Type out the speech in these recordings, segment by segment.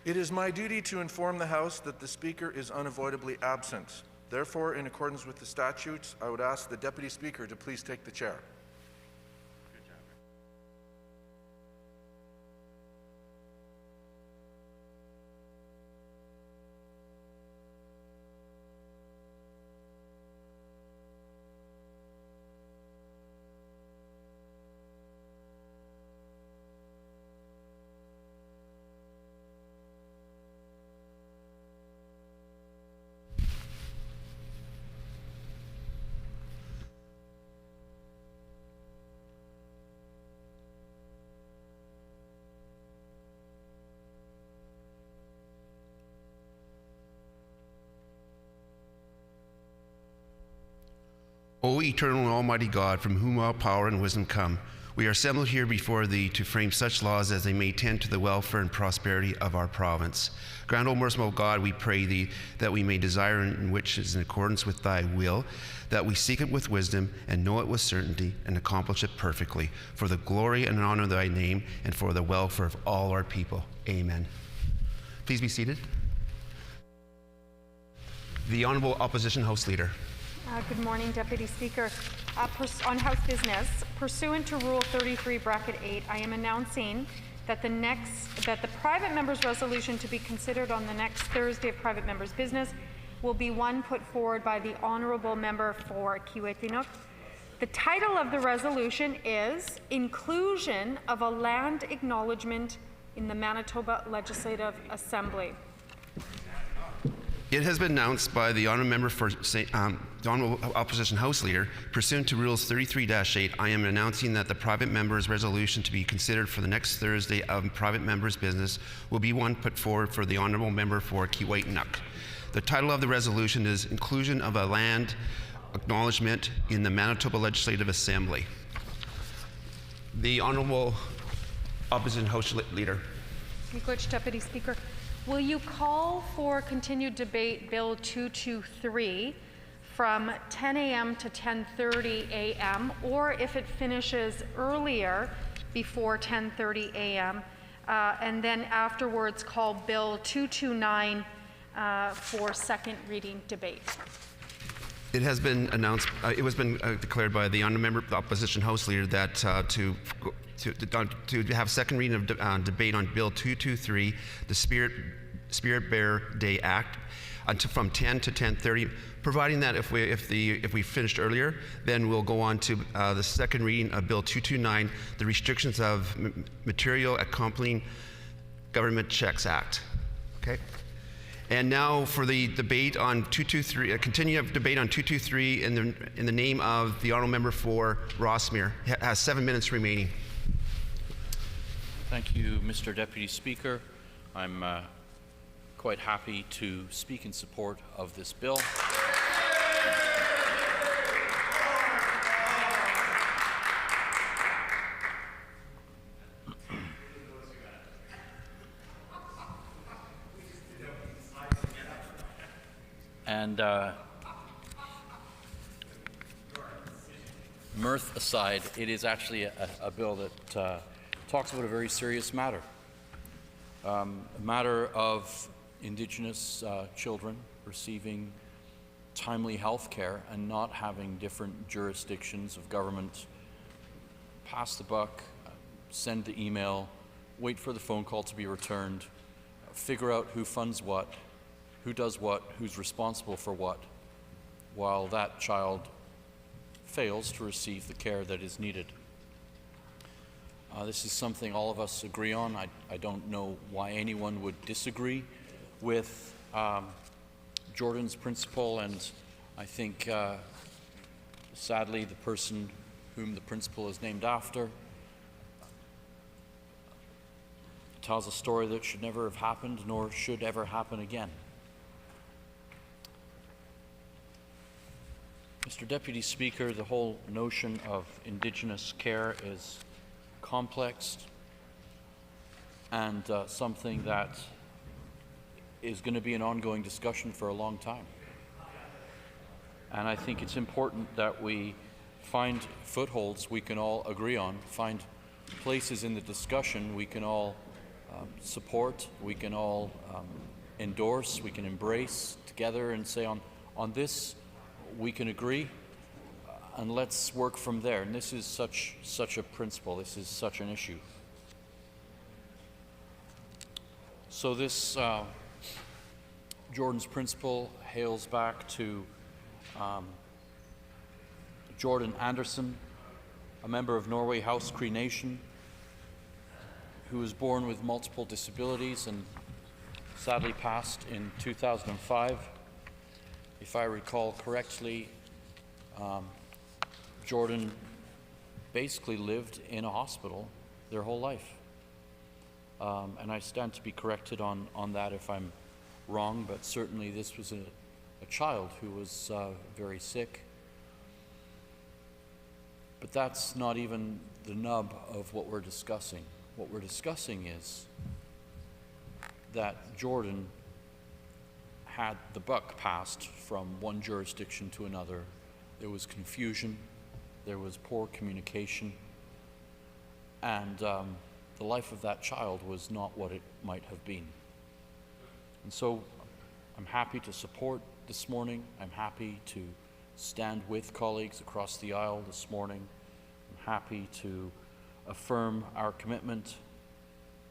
It is my duty to inform the House that the Speaker is unavoidably absent. Therefore, in accordance with the statutes, I would ask the Deputy Speaker to please take the chair. O eternal and almighty God, from whom all power and wisdom come, we are assembled here before thee to frame such laws as they may tend to the welfare and prosperity of our province. Grant, O merciful God, we pray thee, that we may desire in which is in accordance with thy will, that we seek it with wisdom and know it with certainty and accomplish it perfectly, for the glory and honor of thy name and for the welfare of all our people. Amen. Please be seated. The Honourable Opposition House Leader. Good morning, Deputy Speaker. On House business, pursuant to Rule 33(8), I am announcing that the private member's resolution to be considered on the next Thursday of private member's business will be one put forward by the Honourable Member for Kiiwetinoong. The title of the resolution is Inclusion of a Land Acknowledgement in the Manitoba Legislative Assembly. It has been announced by the Honourable Member for the Honourable Opposition House Leader, pursuant to Rules 33(8), I am announcing that the private member's resolution to be considered for the next Thursday of private member's business will be one put forward for the Honourable Member for Kiiwetinoong. The title of the resolution is Inclusion of a Land Acknowledgement in the Manitoba Legislative Assembly. The Honourable Opposition House Leader. Deputy Speaker. Will you call for continued debate Bill 223 from 10 a.m. to 10:30 a.m. or if it finishes earlier before 10:30 a.m. And then afterwards call Bill 229 for second reading debate? It has been announced, it was been declared by the Honourable Member, the Opposition House Leader, that to have second reading of debate on Bill 223, the Spirit Bearer Day Act, from 10 to 10:30. Providing that if we finished earlier, then we'll go on to the second reading of Bill 229, the Restrictions of Material Accompanying Government Checks Act. Okay. And now for the debate on 223, continued debate on 223 in the name of the Honourable Member for Rossmere. Has 7 minutes remaining. Thank you, Mr. Deputy Speaker. I'm quite happy to speak in support of this bill. And mirth aside, it is actually a bill that talks about a very serious matter. A matter of Indigenous children receiving timely health care and not having different jurisdictions of government pass the buck, send the email, wait for the phone call to be returned, figure out who funds what, who does what, who's responsible for what, while that child fails to receive the care that is needed. This is something all of us agree on. I don't know why anyone would disagree with Jordan's principle, and I think sadly the person whom the principle is named after tells a story that should never have happened nor should ever happen again. Mr. Deputy Speaker, the whole notion of Indigenous care is complex and something that is going to be an ongoing discussion for a long time. And I think it's important that we find footholds we can all agree on, find places in the discussion we can all support, we can all endorse, we can embrace together and say on this we can agree, and let's work from there. And this is such a principle, this is such an issue. So this Jordan's principle hails back to Jordan Anderson, a member of Norway House Cree Nation, who was born with multiple disabilities and sadly passed in 2005. If I recall correctly, Jordan basically lived in a hospital their whole life. And I stand to be corrected on that if I'm wrong, but certainly this was a child who was very sick. But that's not even the nub of what we're discussing. What we're discussing is that Jordan had the buck passed from one jurisdiction to another. There was confusion, there was poor communication, and the life of that child was not what it might have been. And so I'm happy to support this morning. I'm happy to stand with colleagues across the aisle this morning. I'm happy to affirm our commitment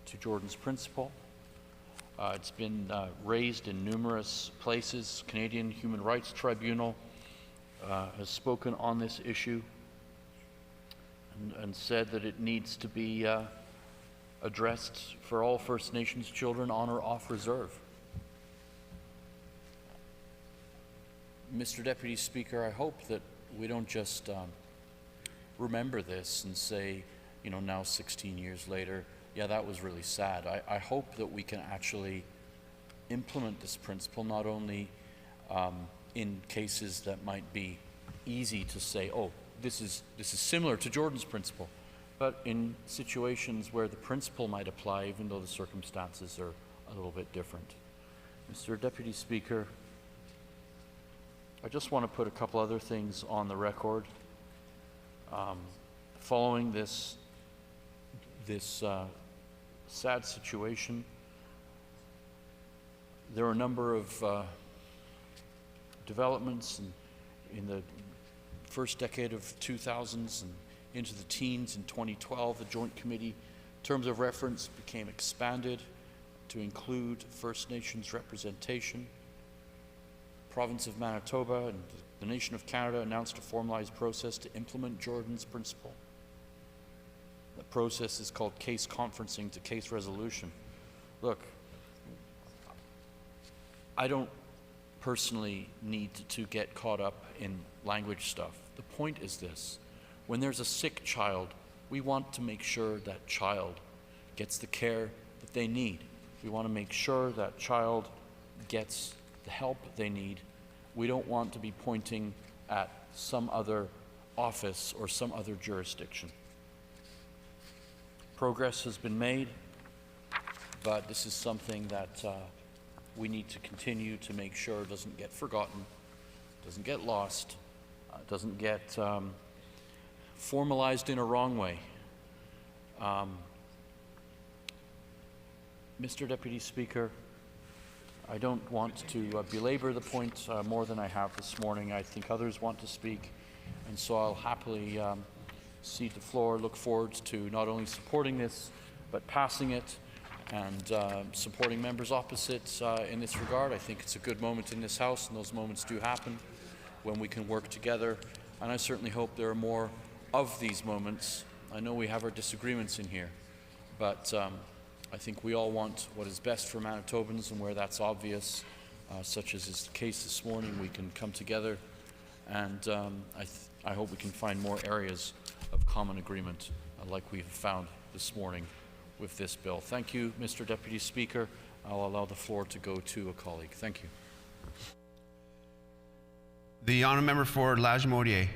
to Jordan's principle. It's been raised in numerous places. Canadian Human Rights Tribunal has spoken on this issue and said that it needs to be addressed for all First Nations children on or off reserve. Mr. Deputy Speaker, I hope that we don't just remember this and say, you know, now 16 years later, yeah, that was really sad. I hope that we can actually implement this principle, not only in cases that might be easy to say, oh, this is similar to Jordan's principle, but in situations where the principle might apply, even though the circumstances are a little bit different. Mr. Deputy Speaker, I just want to put a couple other things on the record. Following this sad situation, there are a number of developments in the first decade of 2000s and into the teens. In 2012, the Joint Committee terms of reference became expanded to include First Nations representation. Province of Manitoba and the Nation of Canada announced a formalized process to implement Jordan's principle. The process is called case conferencing to case resolution. Look, I don't personally need to get caught up in language stuff. The point is this: when there's a sick child, we want to make sure that child gets the care that they need. We want to make sure that child gets the help they need. We don't want to be pointing at some other office or some other jurisdiction. Progress has been made, but this is something that we need to continue to make sure doesn't get forgotten, doesn't get lost, doesn't get formalized in a wrong way. Mr. Deputy Speaker, I don't want to belabor the point more than I have this morning. I think others want to speak, and so I'll happily cede the floor. Look forward to not only supporting this, but passing it and supporting members opposite in this regard. I think it's a good moment in this House, and those moments do happen when we can work together. And I certainly hope there are more of these moments. I know we have our disagreements in here, but I think we all want what is best for Manitobans, and where that's obvious, such as is the case this morning, we can come together, and I hope we can find more areas of common agreement like we've found this morning with this bill. Thank you, Mr. Deputy Speaker. I'll allow the floor to go to a colleague. Thank you. The honourable member for Lagimodiere.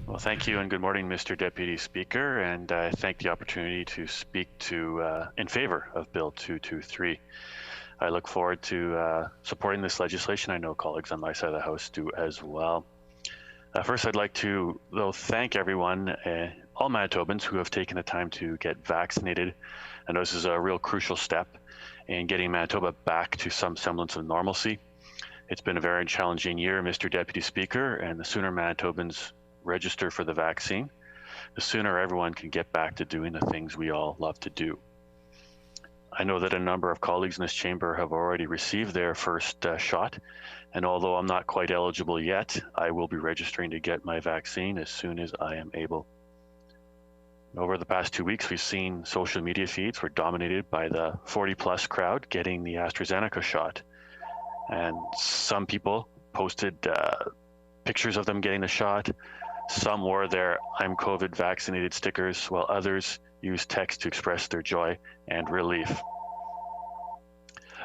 Well, thank you and good morning, Mr. Deputy Speaker, and I thank the opportunity to speak in favor of Bill 223. I look forward to supporting this legislation. I know colleagues on my side of the House do as well. First, I'd like to, though, thank everyone all Manitobans who have taken the time to get vaccinated. I know this is a real crucial step in getting Manitoba back to some semblance of normalcy. It's been a very challenging year, Mr. Deputy Speaker, and the sooner Manitobans register for the vaccine, the sooner everyone can get back to doing the things we all love to do. I know that a number of colleagues in this chamber have already received their first shot, and although I'm not quite eligible yet, I will be registering to get my vaccine as soon as I am able. Over the past 2 weeks, we've seen social media feeds were dominated by the 40-plus crowd getting the AstraZeneca shot. And some people posted pictures of them getting the shot. Some wore their "I'm COVID vaccinated" stickers, while others used text to express their joy and relief.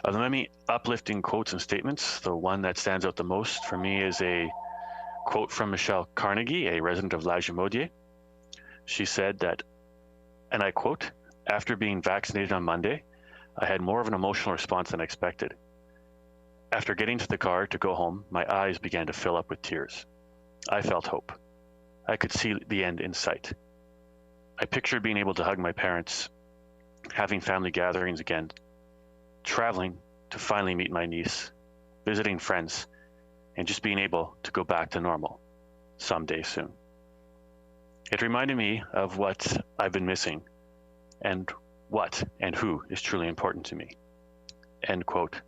Of the many uplifting quotes and statements, the one that stands out the most for me is a quote from Michelle Carnegie, a resident of Lagimodiere. She said that, and I quote, "After being vaccinated on Monday, I had more of an emotional response than I expected. After getting to the car to go home, my eyes began to fill up with tears. I felt hope. I could see the end in sight. I pictured being able to hug my parents, having family gatherings again, traveling to finally meet my niece, visiting friends, and just being able to go back to normal someday soon. It reminded me of what I've been missing and what and who is truly important to me." End quote.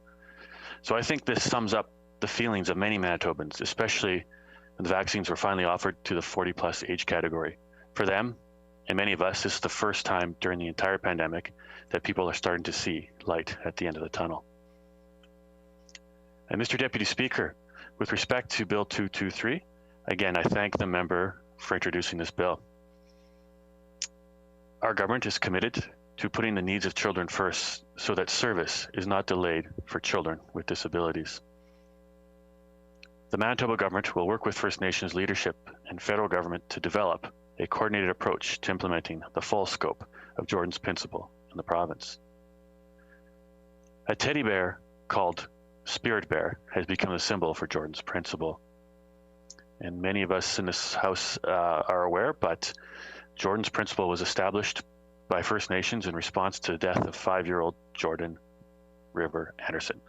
So I think this sums up the feelings of many Manitobans, especially when the vaccines were finally offered to the 40-plus age category. For them, and many of us, this is the first time during the entire pandemic that people are starting to see light at the end of the tunnel. And Mr. Deputy Speaker, with respect to Bill 223, again, I thank the member for introducing this bill. Our government is committed to putting the needs of children first so that service is not delayed for children with disabilities. The Manitoba government will work with First Nations leadership and federal government to develop a coordinated approach to implementing the full scope of Jordan's Principle in the province. A teddy bear called Spirit Bear has become a symbol for Jordan's Principle. And many of us in this house are aware, but Jordan's Principle was established by First Nations in response to the death of 5-year-old Jordan River Anderson,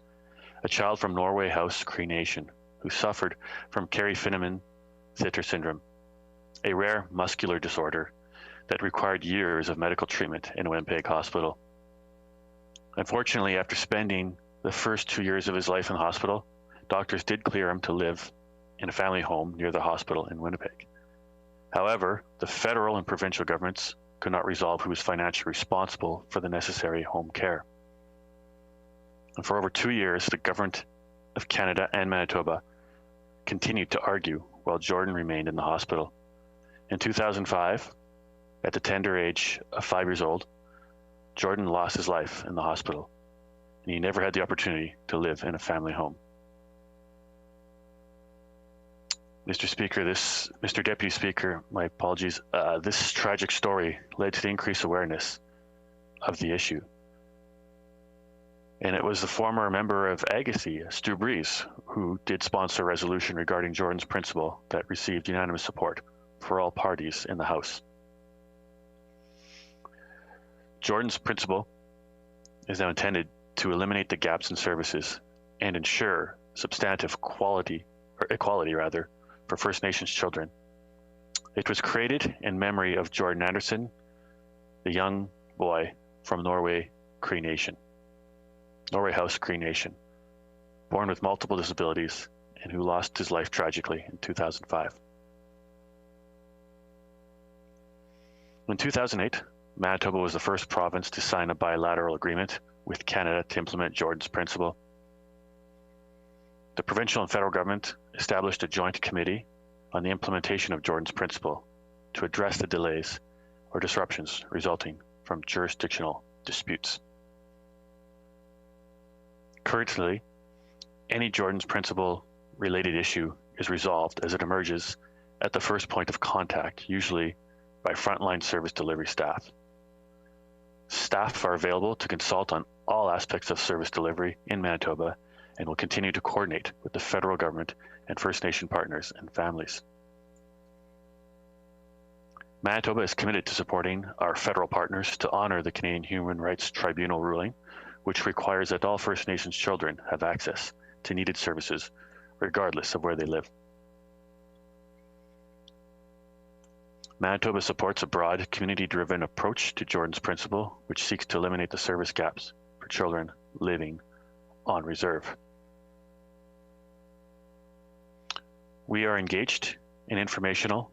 a child from Norway House Cree Nation who suffered from Carey-Finneman-Thitter syndrome, a rare muscular disorder that required years of medical treatment in Winnipeg Hospital. Unfortunately, after spending the first 2 years of his life in hospital, doctors did clear him to live in a family home near the hospital in Winnipeg. However, the federal and provincial governments could not resolve who was financially responsible for the necessary home care. And for over 2 years, the government of Canada and Manitoba continued to argue while Jordan remained in the hospital. In 2005, at the tender age of 5 years old, Jordan lost his life in the hospital, and he never had the opportunity to live in a family home. Mr. Deputy Speaker, my apologies. This tragic story led to the increased awareness of the issue. And it was the former member of Agassiz, Stu Breeze, who did sponsor a resolution regarding Jordan's Principle that received unanimous support for all parties in the House. Jordan's Principle is now intended to eliminate the gaps in services and ensure substantive equality for First Nations children. It was created in memory of Jordan Anderson, the young boy from Norway House Cree Nation, born with multiple disabilities and who lost his life tragically in 2005. In 2008, Manitoba was the first province to sign a bilateral agreement with Canada to implement Jordan's Principle. The provincial and federal government established a joint committee on the implementation of Jordan's Principle to address the delays or disruptions resulting from jurisdictional disputes. Currently, any Jordan's Principle related issue is resolved as it emerges at the first point of contact, usually by frontline service delivery staff. Staff are available to consult on all aspects of service delivery in Manitoba and will continue to coordinate with the federal government and First Nation partners and families. Manitoba is committed to supporting our federal partners to honor the Canadian Human Rights Tribunal ruling, which requires that all First Nations children have access to needed services, regardless of where they live. Manitoba supports a broad, community-driven approach to Jordan's Principle, which seeks to eliminate the service gaps for children living on reserve. We are engaged in informational,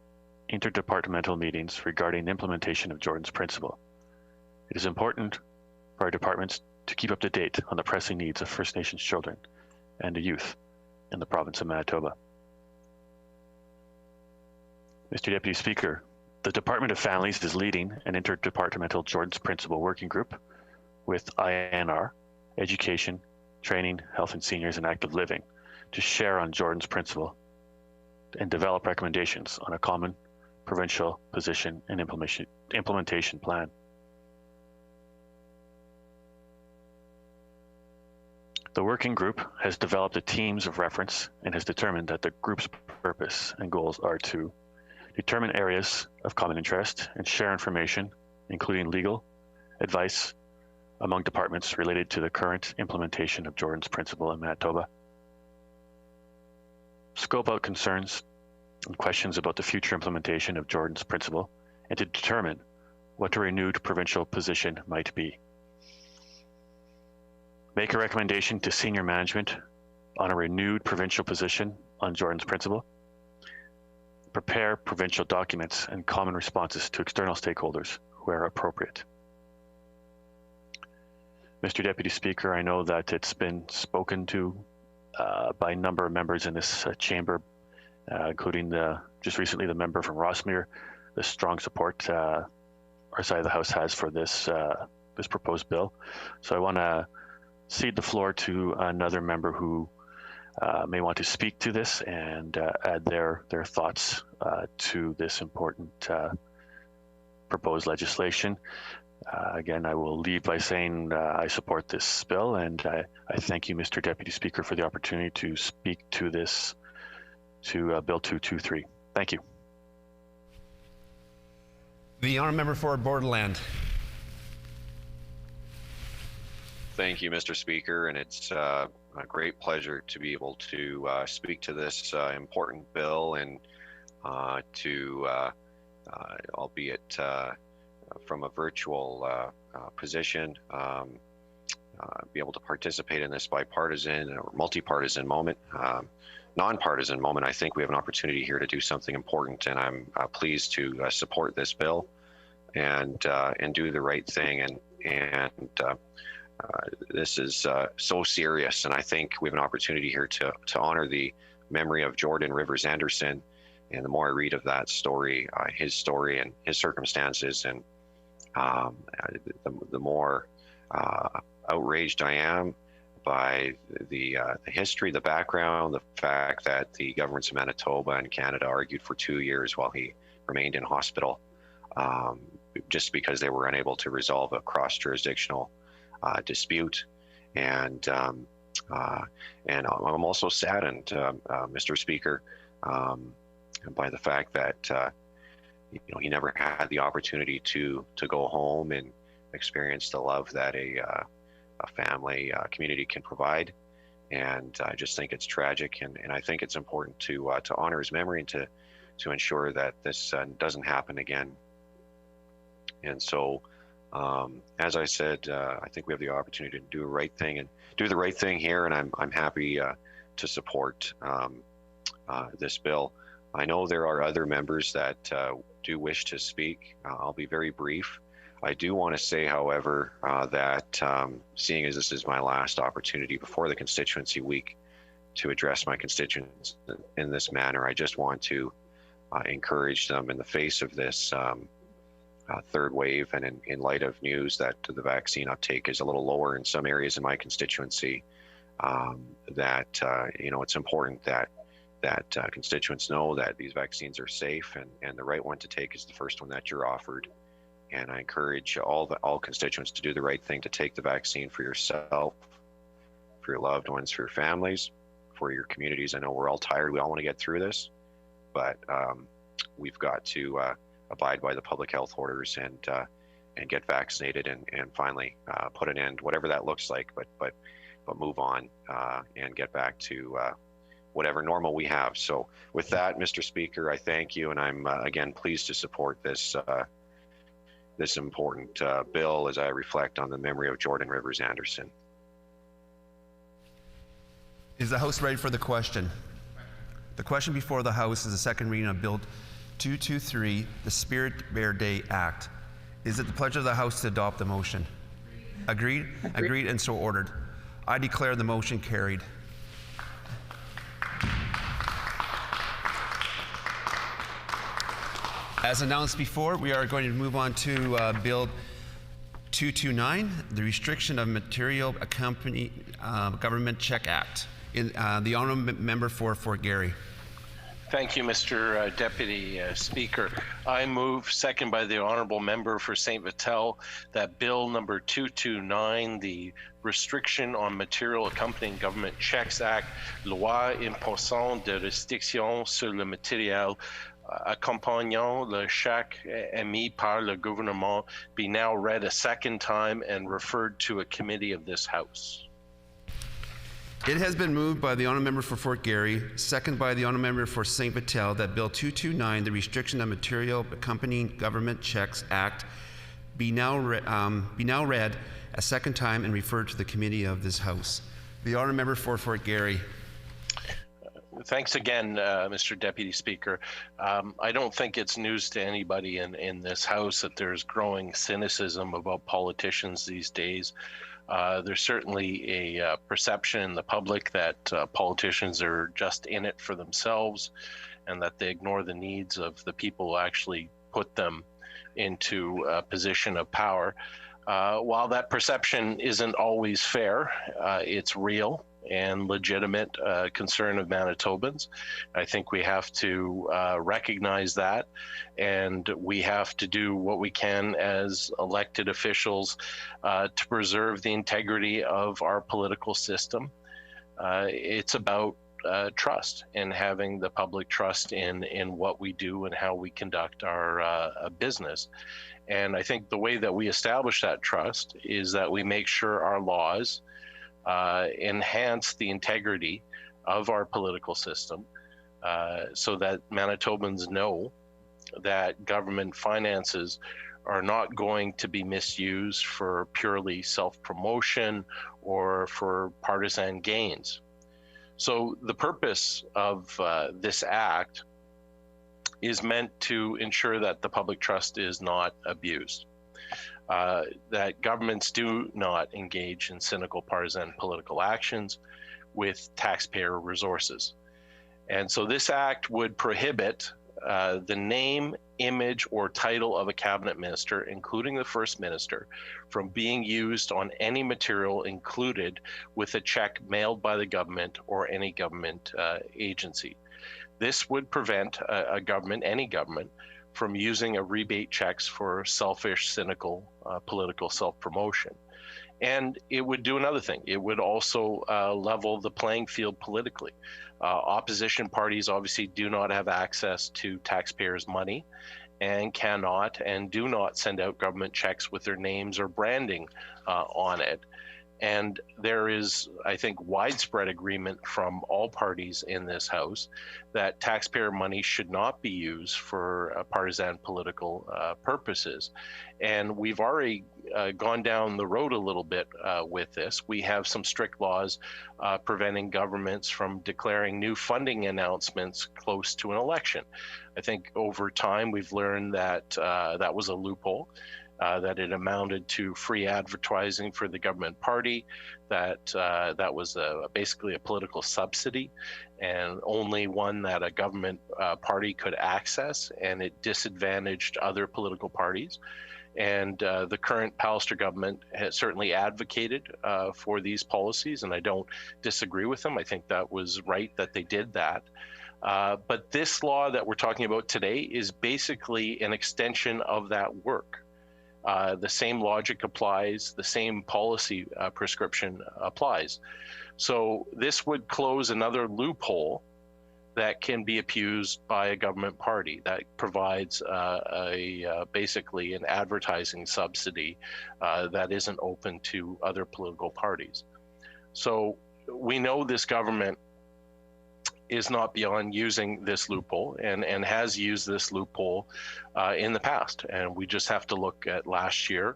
interdepartmental meetings regarding the implementation of Jordan's Principle. It is important for our departments to keep up to date on the pressing needs of First Nations children and the youth in the province of Manitoba. Mr. Deputy Speaker, the Department of Families is leading an interdepartmental Jordan's Principle working group with INR, Education, Training, Health and Seniors, and Active Living to share on Jordan's Principle and develop recommendations on a common provincial position and implementation plan. The working group has developed a teams of reference and has determined that the group's purpose and goals are to determine areas of common interest and share information, including legal advice among departments related to the current implementation of Jordan's Principle in Manitoba, scope out concerns and questions about the future implementation of Jordan's Principle, and to determine what a renewed provincial position might be. Make a recommendation to senior management on a renewed provincial position on Jordan's Principle. Prepare provincial documents and common responses to external stakeholders where appropriate. Mr. Deputy Speaker, I know that it's been spoken to by a number of members in this chamber, including just recently the member from Rossmere, the strong support our side of the House has for this proposed bill. So I want to cede the floor to another member who may want to speak to this and add their thoughts to this important proposed legislation. Again, I will leave by saying I support this bill, and I thank you, Mr. Deputy Speaker, for the opportunity to speak to this, to Bill 223. Thank you. The honourable member for Borderland. Thank you, Mr. Speaker, and it's a great pleasure to be able to speak to this important bill and albeit from a virtual position, be able to participate in this bipartisan or multi-partisan moment. Non-partisan moment, I think we have an opportunity here to do something important, and I'm pleased to support this bill and do the right thing. And this is so serious, and I think we have an opportunity here to honor the memory of Jordan Rivers Anderson. And the more I read of that story, his story and his circumstances, and the more outraged I am by the history, the background, the fact that the governments of Manitoba and Canada argued for 2 years while he remained in hospital, just because they were unable to resolve a cross-jurisdictional dispute. And I'm also saddened, Mr. Speaker, by the fact that he never had the opportunity to go home and experience the love that a family community can provide. And I just think it's tragic, and I think it's important to honor his memory and to ensure that this doesn't happen again. And so, as I said, I think we have the opportunity to do the right thing and do the right thing here, and I'm happy to support this bill. I know there are other members that do wish to speak. I'll be very brief. I do want to say, however, that seeing as this is my last opportunity before the constituency week to address my constituents in this manner, I just want to encourage them in the face of this third wave, and in light of news that the vaccine uptake is a little lower in some areas in my constituency, that it's important that constituents know that these vaccines are safe, and the right one to take is the first one that you're offered. And I encourage all constituents to do the right thing, to take the vaccine for yourself, for your loved ones, for your families, for your communities. I know we're all tired. We all want to get through this, but we've got to abide by the public health orders and get vaccinated and finally put an end, whatever that looks like, but move on and get back to whatever normal we have. So with that, Mr. Speaker, I thank you, and I'm again pleased to support this this important bill as I reflect on the memory of Jordan Rivers Anderson. Is the House ready for the question? The question before the House is the second reading of Bill 223, the Spirit Bear Day Act. Is it the pleasure of the House to adopt the motion? Agreed? Agreed, and so ordered. I declare the motion carried. As announced before, we are going to move on to Bill 229, the Restriction of Material Accompanying Government Check Act. The honourable member for Fort Garry. Thank you, Mr. Deputy Speaker. I move, second by the honourable member for St. Vital, that Bill number 229, the Restriction on Material Accompanying Government Checks Act, Loi imposant de restrictions sur le matériel accompagnant le chèque émis par le gouvernement, be now read a second time and referred to a committee of this House. It has been moved by the honourable member for Fort Garry, second by the honourable member for St. Vital, that Bill 229, the Restriction of Material Accompanying Government Checks Act, be now read a second time and referred to the committee of this House. The honourable member for Fort Garry. Thanks again, Mr. Deputy Speaker. I don't think it's news to anybody in this House that there's growing cynicism about politicians these days. There's certainly a perception in the public that politicians are just in it for themselves and that they ignore the needs of the people who actually put them into a position of power. While that perception isn't always fair, it's real and legitimate concern of Manitobans. I think we have to recognize that, and we have to do what we can as elected officials to preserve the integrity of our political system. It's about trust and having the public trust in what we do and how we conduct our business. And I think the way that we establish that trust is that we make sure our laws enhance the integrity of our political system so that Manitobans know that government finances are not going to be misused for purely self-promotion or for partisan gains. So the purpose of this act is meant to ensure that the public trust is not abused. That governments do not engage in cynical partisan political actions with taxpayer resources. And so this act would prohibit the name, image, or title of a cabinet minister, including the first minister, from being used on any material included with a check mailed by the government or any government agency. This would prevent a government, any government, from using a rebate checks for selfish, cynical political self-promotion. And it would do another thing. It would also level the playing field politically. Opposition parties obviously do not have access to taxpayers' money and cannot and do not send out government checks with their names or branding on it. And there is, I think, widespread agreement from all parties in this House that taxpayer money should not be used for partisan political purposes. And we've already gone down the road a little bit with this. We have some strict laws preventing governments from declaring new funding announcements close to an election. I think over time we've learned that that was a loophole. That it amounted to free advertising for the government party, that that was basically a political subsidy and only one that a government party could access, and it disadvantaged other political parties. And the current Pallister government has certainly advocated for these policies, and I don't disagree with them. I think that was right that they did that. But this law that we're talking about today is basically an extension of that work. The same logic applies, the same policy prescription applies. So this would close another loophole that can be abused by a government party that provides basically an advertising subsidy that isn't open to other political parties. So we know this government is not beyond using this loophole and has used this loophole in the past. And we just have to look at last year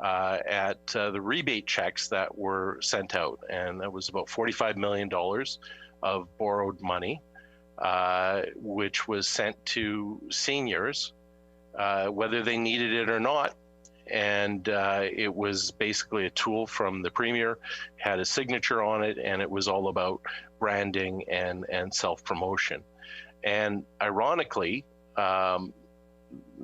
at the rebate checks that were sent out. And that was about $45 million of borrowed money, which was sent to seniors, whether they needed it or not. And it was basically a tool from the Premier, had a signature on it, and it was all about branding and self-promotion. And ironically,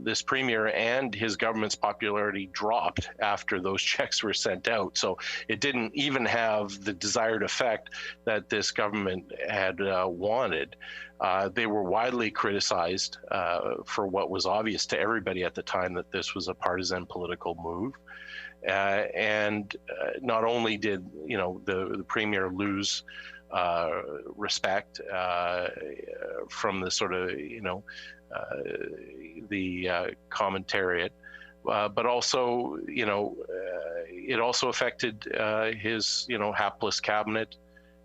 this Premier and his government's popularity dropped after those checks were sent out. So it didn't even have the desired effect that this government had wanted. They were widely criticized for what was obvious to everybody at the time, that this was a partisan political move. And not only did the Premier lose respect from the sort of the commentariat, but also it also affected his hapless cabinet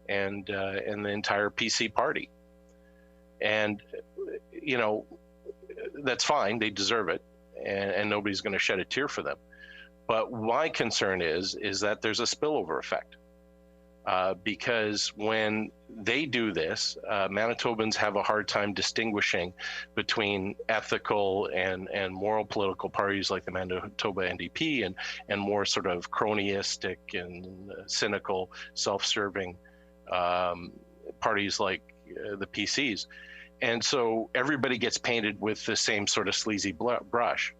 and the entire PC party. And that's fine, they deserve it, and nobody's going to shed a tear for them. But my concern is that there's a spillover effect. Because when they do this, Manitobans have a hard time distinguishing between ethical and moral political parties like the Manitoba NDP and more sort of cronyistic and cynical, self-serving parties like the PCs. And so everybody gets painted with the same sort of sleazy brush.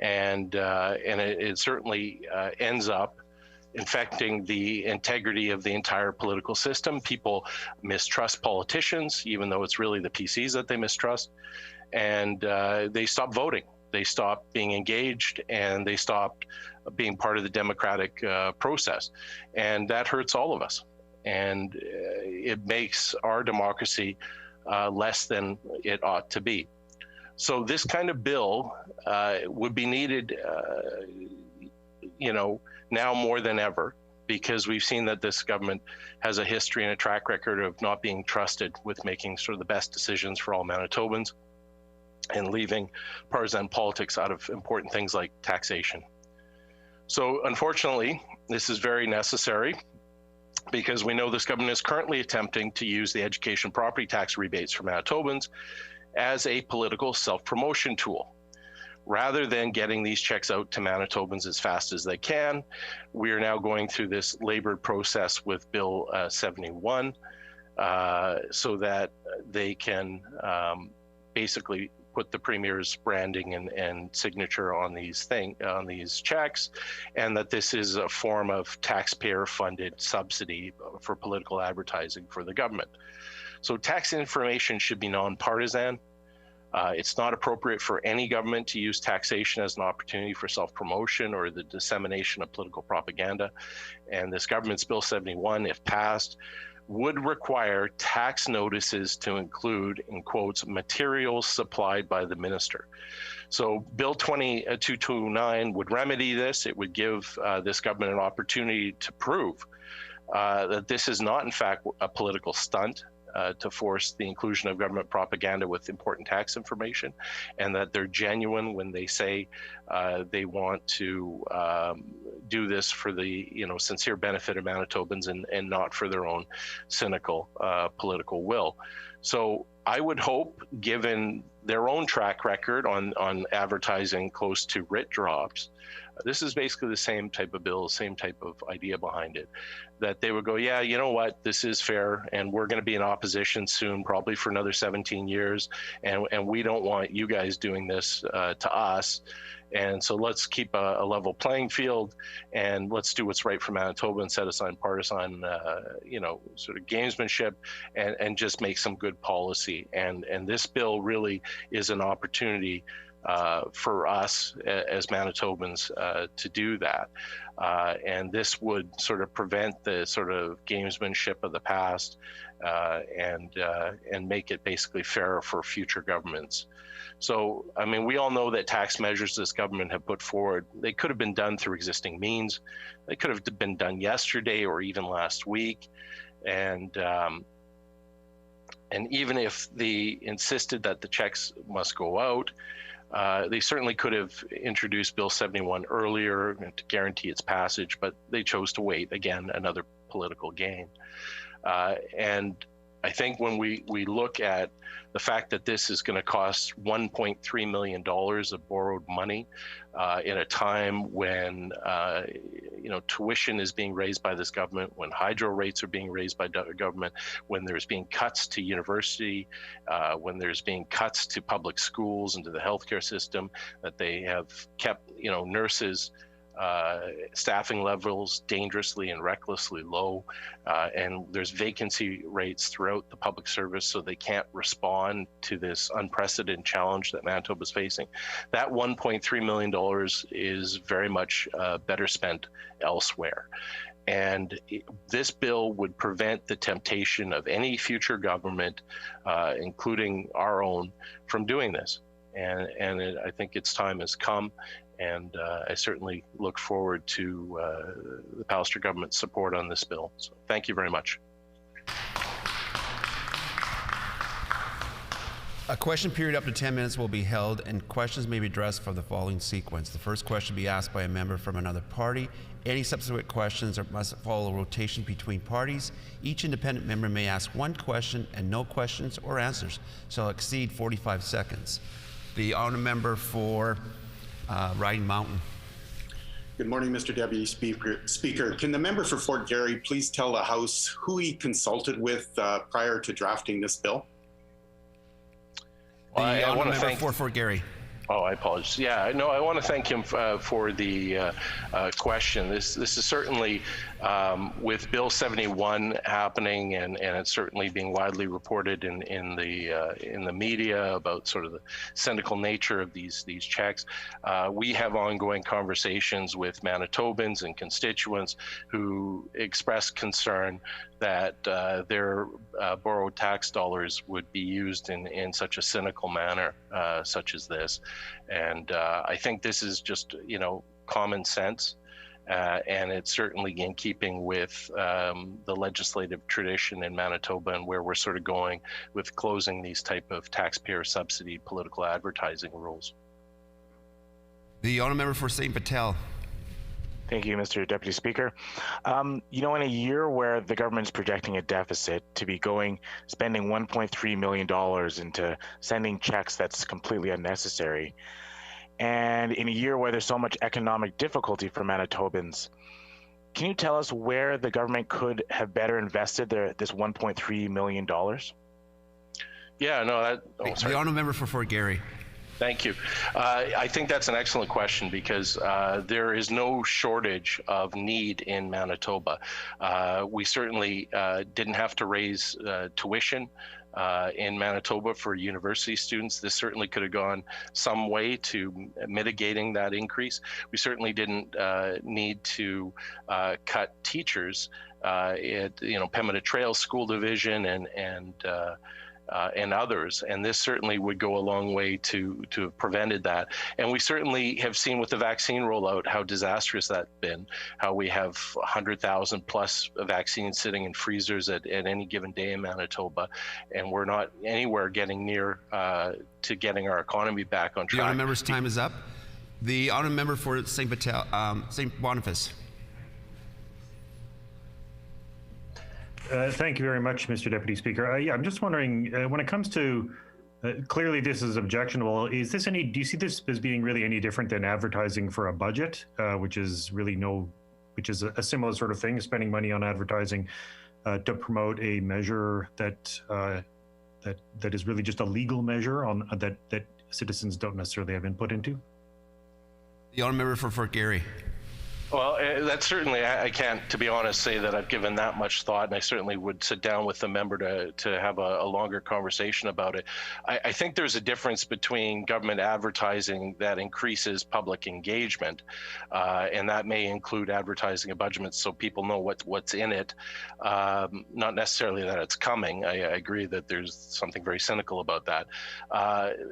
And it certainly ends up infecting the integrity of the entire political system. People mistrust politicians, even though it's really the PCs that they mistrust. And they stop voting. They stop being engaged, and they stop being part of the democratic process. And that hurts all of us. And it makes our democracy less than it ought to be. So this kind of bill would be needed, now more than ever, because we've seen that this government has a history and a track record of not being trusted with making sort of the best decisions for all Manitobans and leaving partisan politics out of important things like taxation. So unfortunately, this is very necessary, because we know this government is currently attempting to use the education property tax rebates for Manitobans as a political self-promotion tool. Rather than getting these checks out to Manitobans as fast as they can, we are now going through this labored process with Bill 71 so that they can basically put the Premier's branding and signature on these checks, and that this is a form of taxpayer-funded subsidy for political advertising for the government. So tax information should be nonpartisan. It's not appropriate for any government to use taxation as an opportunity for self-promotion or the dissemination of political propaganda. And this government's Bill 71, if passed, would require tax notices to include, in quotes, materials supplied by the minister. So Bill 2229 would remedy this. It would give this government an opportunity to prove that this is not, in fact, a political stunt, to force the inclusion of government propaganda with important tax information, and that they're genuine when they say they want to do this for the sincere benefit of Manitobans and not for their own cynical political will. So I would hope, given their own track record on advertising close to writ drops, this is basically the same type of bill, same type of idea behind it, that they would go, yeah, you know what, this is fair, and we're going to be in opposition soon, probably for another 17 years, and we don't want you guys doing this to us. And so let's keep a level playing field, and let's do what's right for Manitoba and set aside partisan, sort of gamesmanship, and just make some good policy. And this bill really is an opportunity for us as Manitobans to do that. And this would sort of prevent the sort of gamesmanship of the past and make it basically fairer for future governments. So, I mean, we all know that tax measures this government have put forward, they could have been done through existing means. They could have been done yesterday or even last week. And even if they insisted that the checks must go out, they certainly could have introduced Bill 71 earlier to guarantee its passage, but they chose to wait. Again, another political gain. And I think when we look at the fact that this is going to cost $1.3 million of borrowed money in a time when tuition is being raised by this government, when hydro rates are being raised by government, when there's being cuts to university, when there's being cuts to public schools and to the healthcare system, that they have kept nurses staffing levels dangerously and recklessly low, and there's vacancy rates throughout the public service, so they can't respond to this unprecedented challenge that Manitoba is facing. That $1.3 million is very much better spent elsewhere. And this bill would prevent the temptation of any future government, including our own, from doing this. And I think its time has come. And I certainly look forward to the Pallister government's support on this bill. So thank you very much. A question period up to 10 minutes will be held, and questions may be addressed from the following sequence. The first question will be asked by a member from another party. Any subsequent questions must follow a rotation between parties. Each independent member may ask one question, and no questions or answers shall exceed 45 seconds. The honourable member for Riding Mountain. Good morning, Mr. Deputy Speaker. Can the member for Fort Garry please tell the House who he consulted with prior to drafting this bill? The honourable member for Fort Garry. Oh, I apologize. Yeah, no, I want to thank him for the question. This is certainly with Bill 71 happening, and it's certainly being widely reported in the media about sort of the cynical nature of these checks. We have ongoing conversations with Manitobans and constituents who express concern that their borrowed tax dollars would be used in such a cynical manner such as this. And I think this is just, common sense. And it's certainly in keeping with the legislative tradition in Manitoba and where we're sort of going with closing these type of taxpayer subsidy political advertising rules. The honourable member for St. Patel. Thank you, Mr. Deputy Speaker. In a year where the government's projecting a deficit to be spending $1.3 million into sending checks that's completely unnecessary, and in a year where there's so much economic difficulty for Manitobans, can you tell us where the government could have better invested this $1.3 million? Yeah, no, The honourable member for Fort Garry. Thank you. I think that's an excellent question because there is no shortage of need in Manitoba. We certainly didn't have to raise tuition in Manitoba for university students. This certainly could have gone some way to mitigating that increase. We certainly didn't need to cut teachers at Pemmican Trail School Division and others, and this certainly would go a long way to have prevented that. And we certainly have seen with the vaccine rollout how disastrous that's been, how we have 100,000 plus vaccines sitting in freezers at any given day in Manitoba, and we're not anywhere getting near to getting our economy back on track. The honourable member's time is up. The honourable member for St. Boniface. Thank you very much, Mr. Deputy Speaker. I'm just wondering, when it comes to, clearly this is objectionable, do you see this as being really any different than advertising for a budget, which is a similar sort of thing, spending money on advertising to promote a measure that is really just a legal measure that citizens don't necessarily have input into? The honourable member for Fort Garry. Well, that's certainly, I can't, to be honest, say that I've given that much thought, and I certainly would sit down with the member to have a longer conversation about it. I think there's a difference between government advertising that increases public engagement, and that may include advertising a budget so people know what's in it, not necessarily that it's coming. I agree that there's something very cynical about that.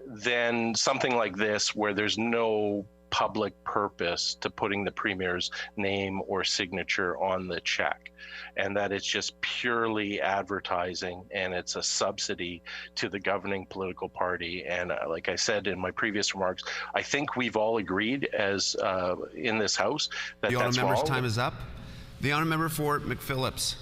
Then something like this, where there's no public purpose to putting the premier's name or signature on the check, and that it's just purely advertising and it's a subsidy to the governing political party. And like I said in my previous remarks, I think we've all agreed as in this House that the that's honourable member's wrong. time is up. The honourable member for McPhillips.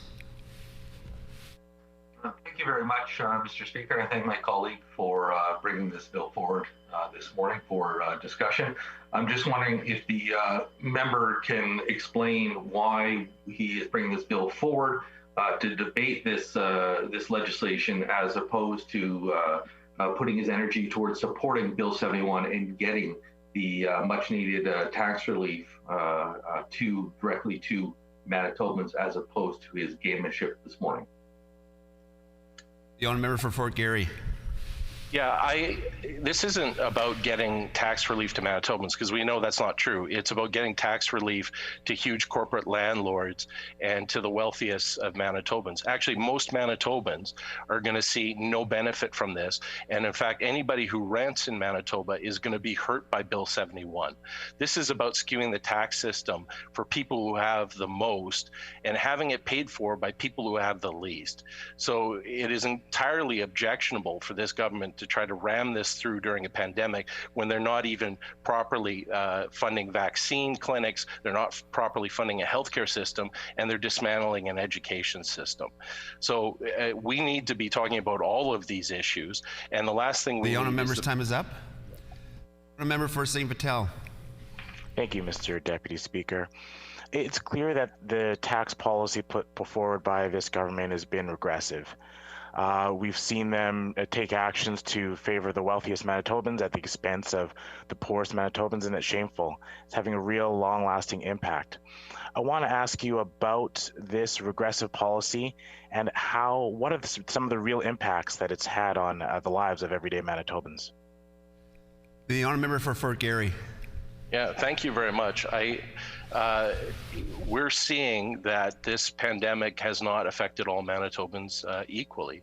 Thank you very much, Mr. Speaker. I thank my colleague for bringing this bill forward this morning for discussion. I'm just wondering if the member can explain why he is bringing this bill forward to debate this legislation, as opposed to putting his energy towards supporting Bill 71 and getting the much needed tax relief directly to Manitobans, as opposed to his gamemanship this morning. The honourable member for Fort Garry. Yeah, this isn't about getting tax relief to Manitobans, because we know that's not true. It's about getting tax relief to huge corporate landlords and to the wealthiest of Manitobans. Actually, most Manitobans are going to see no benefit from this. And in fact, anybody who rents in Manitoba is going to be hurt by Bill 71. This is about skewing the tax system for people who have the most and having it paid for by people who have the least. So it is entirely objectionable for this government to try to ram this through during a pandemic when they're not even properly funding vaccine clinics, they're not properly funding a healthcare system, and they're dismantling an education system. So we need to be talking about all of these issues. And the last thing we The honourable member's time is up. Honourable member for St. Vital. Thank you, Mr. Deputy Speaker. It's clear that the tax policy put forward by this government has been regressive. We've seen them take actions to favor the wealthiest Manitobans at the expense of the poorest Manitobans, and it's shameful. It's having a real long-lasting impact. I want to ask you about this regressive policy and what are some of the real impacts that it's had on the lives of everyday Manitobans. The honourable member for Fort Garry. Yeah, thank you very much. We're seeing that this pandemic has not affected all Manitobans equally.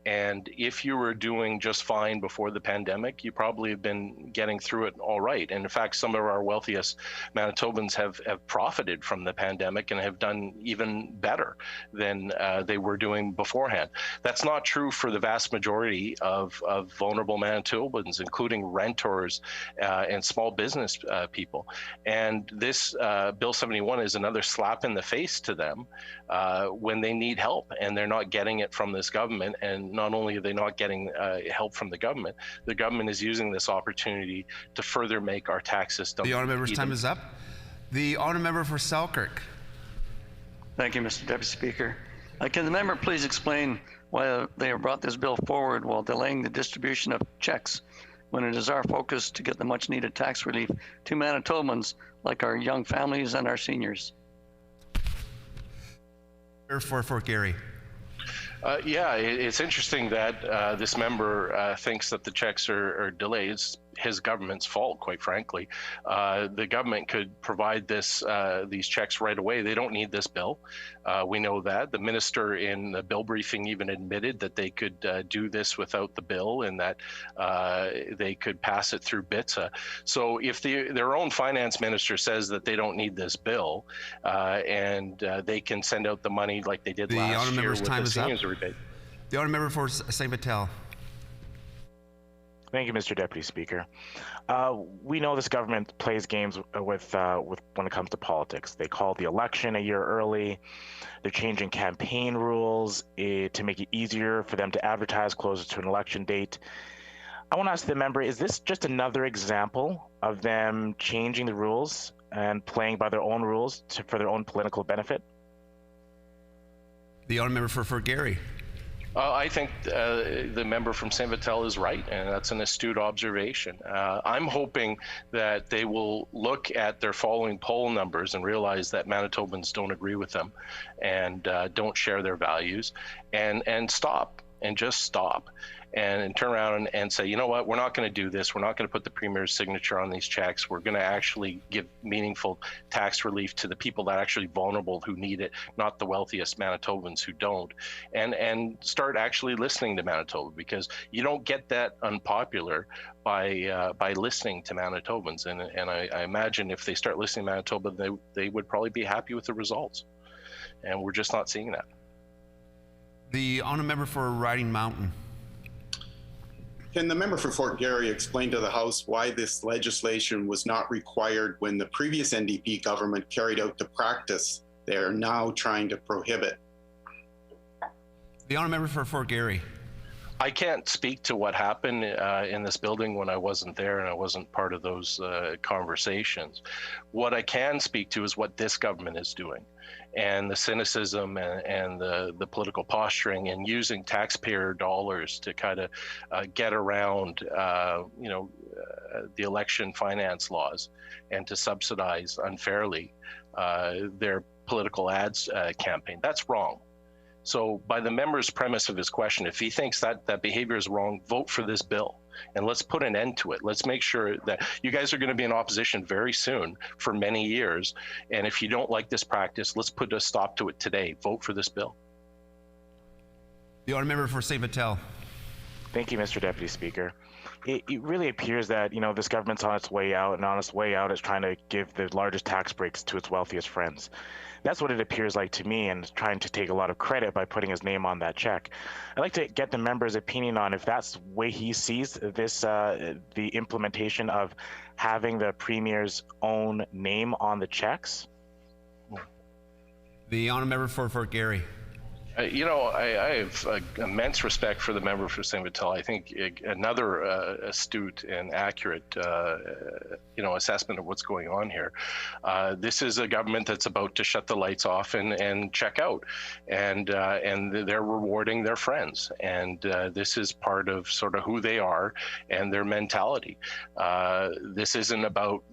And if you were doing just fine before the pandemic, you probably have been getting through it all right. And in fact, some of our wealthiest Manitobans have profited from the pandemic and have done even better than they were doing beforehand. That's not true for the vast majority of vulnerable Manitobans, including renters and small business people. And this Bill 71 is another slap in the face to them when they need help, and they're not getting it from this government. And not only are they not getting help from the government is using this opportunity to further make our tax system. The honourable member's time is up. The honourable member for Selkirk. Thank you, Mr. Deputy Speaker. Can the member please explain why they have brought this bill forward while delaying the distribution of checks, when it is our focus to get the much needed tax relief to Manitobans like our young families and our seniors? For Fort Garry. Yeah, it's interesting that this member thinks that the checks are delayed. It's his government's fault, quite frankly. The government could provide these checks right away. They don't need this bill. We know that. The minister in the bill briefing even admitted that they could do this without the bill, and that they could pass it through BITSA. So if their own finance minister says that they don't need this bill, and they can send out the money like they did last year with the seniors rebate. The honourable member for St. Vital. Thank you, Mr. Deputy Speaker. We know this government plays games with when it comes to politics. They called the election a year early. They're changing campaign rules to make it easier for them to advertise closer to an election date. I want to ask the member, is this just another example of them changing the rules and playing by their own rules for their own political benefit? The honourable member for Fort Garry. I think the member from St. Vital is right, and that's an astute observation. I'm hoping that they will look at their following poll numbers and realize that Manitobans don't agree with them and don't share their values, and stop, and just stop. And turn around and say, you know what, we're not going to do this. We're not going to put the Premier's signature on these checks. We're going to actually give meaningful tax relief to the people that are actually vulnerable who need it, not the wealthiest Manitobans who don't. And start actually listening to Manitoba, because you don't get that unpopular by listening to Manitobans. And I imagine if they start listening to Manitoba, they would probably be happy with the results. And we're just not seeing that. The honourable member for Riding Mountain. Can the member for Fort Garry explain to the House why this legislation was not required when the previous NDP government carried out the practice they are now trying to prohibit? The honourable member for Fort Garry. I can't speak to what happened in this building when I wasn't there and I wasn't part of those conversations. What I can speak to is what this government is doing, and the cynicism and the political posturing and using taxpayer dollars to kind of get around, the election finance laws and to subsidize unfairly their political ads campaign. That's wrong. So by the member's premise of his question, if he thinks that behavior is wrong, vote for this bill. And let's put an end to it. Let's make sure that you guys are going to be in opposition very soon for many years. And if you don't like this practice, let's put a stop to it today. Vote for this bill. The honourable member for St. Vital. Thank you, Mr. Deputy Speaker. It really appears that, this government's on its way out, and on its way out is trying to give the largest tax breaks to its wealthiest friends. That's what it appears like to me, and trying to take a lot of credit by putting his name on that check. I'd like to get the member's opinion on if that's the way he sees this, the implementation of having the Premier's own name on the checks. The honourable member for Fort Garry. I have immense respect for the member for St. Vital. I think another astute and accurate, assessment of what's going on here. This is a government that's about to shut the lights off and check out, and they're rewarding their friends. And this is part of sort of who they are and their mentality. This isn't about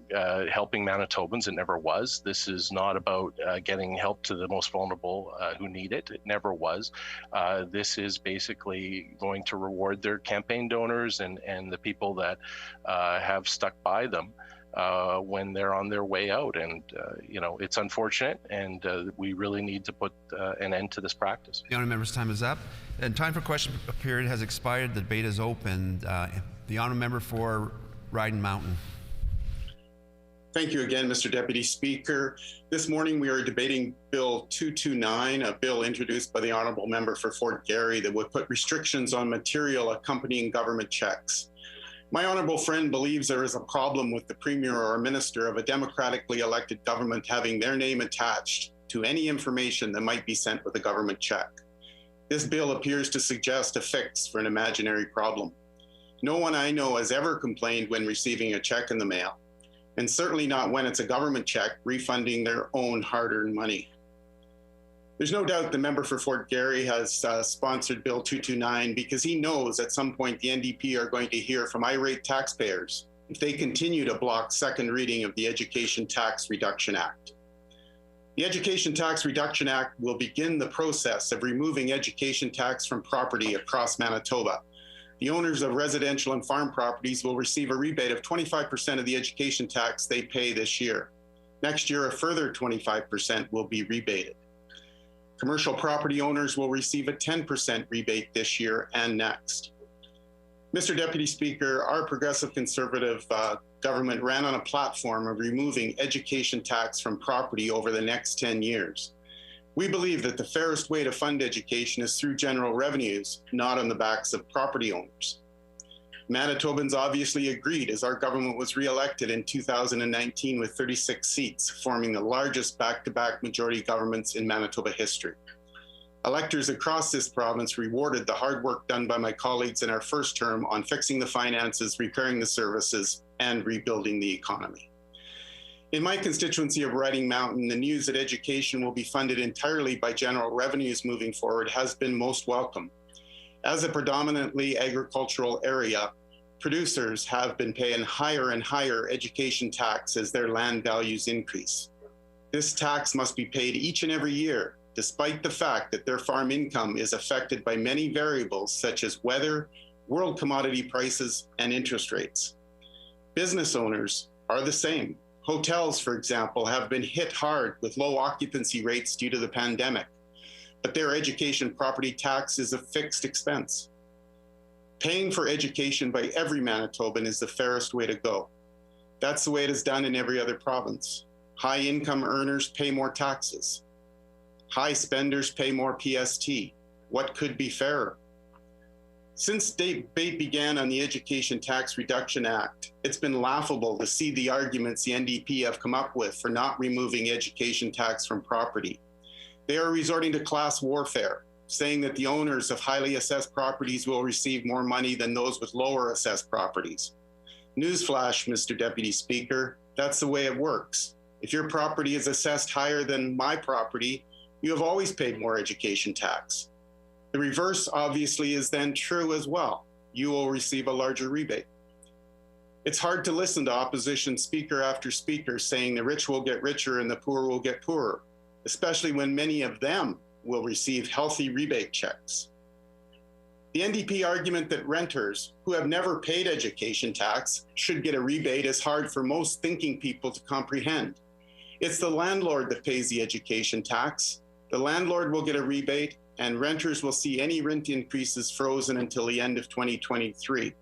helping Manitobans. It never was. This is not about getting help to the most vulnerable who need it. It never was. This is basically going to reward their campaign donors and the people that have stuck by them when they're on their way out. And, it's unfortunate, and we really need to put an end to this practice. The honourable member's time is up. And time for question period has expired. The debate is open. The honourable member for Riding Mountain. Thank you again, Mr. Deputy Speaker. This morning we are debating Bill 229, a bill introduced by the Honourable Member for Fort Garry that would put restrictions on material accompanying government checks. My honourable friend believes there is a problem with the Premier or a Minister of a democratically elected government having their name attached to any information that might be sent with a government check. This bill appears to suggest a fix for an imaginary problem. No one I know has ever complained when receiving a check in the mail, and certainly not when it's a government check refunding their own hard-earned money. There's no doubt the member for Fort Garry has sponsored Bill 229 because he knows at some point the NDP are going to hear from irate taxpayers if they continue to block second reading of the Education Tax Reduction Act. The Education Tax Reduction Act will begin the process of removing education tax from property across Manitoba. The owners of residential and farm properties will receive a rebate of 25% of the education tax they pay this year. Next year, a further 25% will be rebated. Commercial property owners will receive a 10% rebate this year and next. Mr. Deputy Speaker, our progressive conservative government ran on a platform of removing education tax from property over the next 10 years. We believe that the fairest way to fund education is through general revenues, not on the backs of property owners. Manitobans obviously agreed as our government was re-elected in 2019 with 36 seats, forming the largest back-to-back majority governments in Manitoba history. Electors across this province rewarded the hard work done by my colleagues in our first term on fixing the finances, repairing the services, and rebuilding the economy. In my constituency of Riding Mountain, the news that education will be funded entirely by general revenues moving forward has been most welcome. As a predominantly agricultural area, producers have been paying higher and higher education tax as their land values increase. This tax must be paid each and every year, despite the fact that their farm income is affected by many variables such as weather, world commodity prices, and interest rates. Business owners are the same. Hotels, for example, have been hit hard with low occupancy rates due to the pandemic, but their education property tax is a fixed expense. Paying for education by every Manitoban is the fairest way to go. That's the way it is done in every other province. High income earners pay more taxes. High spenders pay more PST. What could be fairer? Since debate began on the Education Tax Reduction Act, it's been laughable to see the arguments the NDP have come up with for not removing education tax from property. They are resorting to class warfare, saying that the owners of highly assessed properties will receive more money than those with lower assessed properties. Newsflash, Mr. Deputy Speaker, that's the way it works. If your property is assessed higher than my property, you have always paid more education tax. The reverse obviously is then true as well. You will receive a larger rebate. It's hard to listen to opposition speaker after speaker saying the rich will get richer and the poor will get poorer, especially when many of them will receive healthy rebate checks. The NDP argument that renters who have never paid education tax should get a rebate is hard for most thinking people to comprehend. It's the landlord that pays the education tax. The landlord will get a rebate, and renters will see any rent increases frozen until the end of 2023.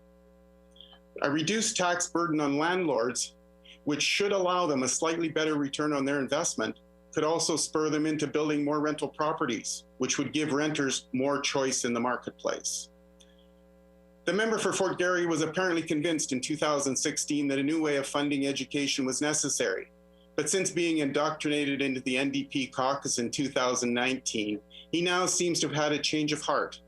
A reduced tax burden on landlords, which should allow them a slightly better return on their investment, could also spur them into building more rental properties, which would give renters more choice in the marketplace. The member for Fort Garry was apparently convinced in 2016 that a new way of funding education was necessary. But since being indoctrinated into the NDP caucus in 2019, he now seems to have had a change of heart.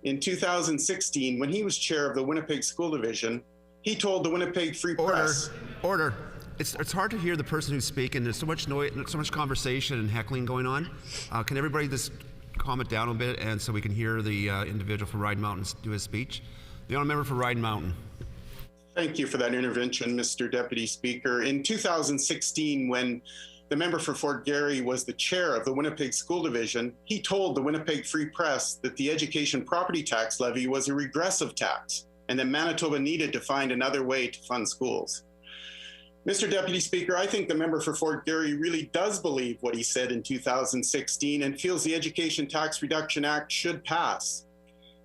In 2016, when he was chair of the Winnipeg School Division, he told the Winnipeg Free Press... Order. It's hard to hear the person who's speaking. There's so much noise, so much conversation and heckling going on. Can everybody just calm it down a bit, and so we can hear the individual from Ride Mountain do his speech? The honourable member for Ride Mountain. Thank you for that intervention, Mr. Deputy Speaker. In 2016, when the member for Fort Garry was the chair of the Winnipeg School Division, he told the Winnipeg Free Press that the education property tax levy was a regressive tax and that Manitoba needed to find another way to fund schools. Mr. Deputy Speaker, I think the member for Fort Garry really does believe what he said in 2016 and feels the Education Tax Reduction Act should pass.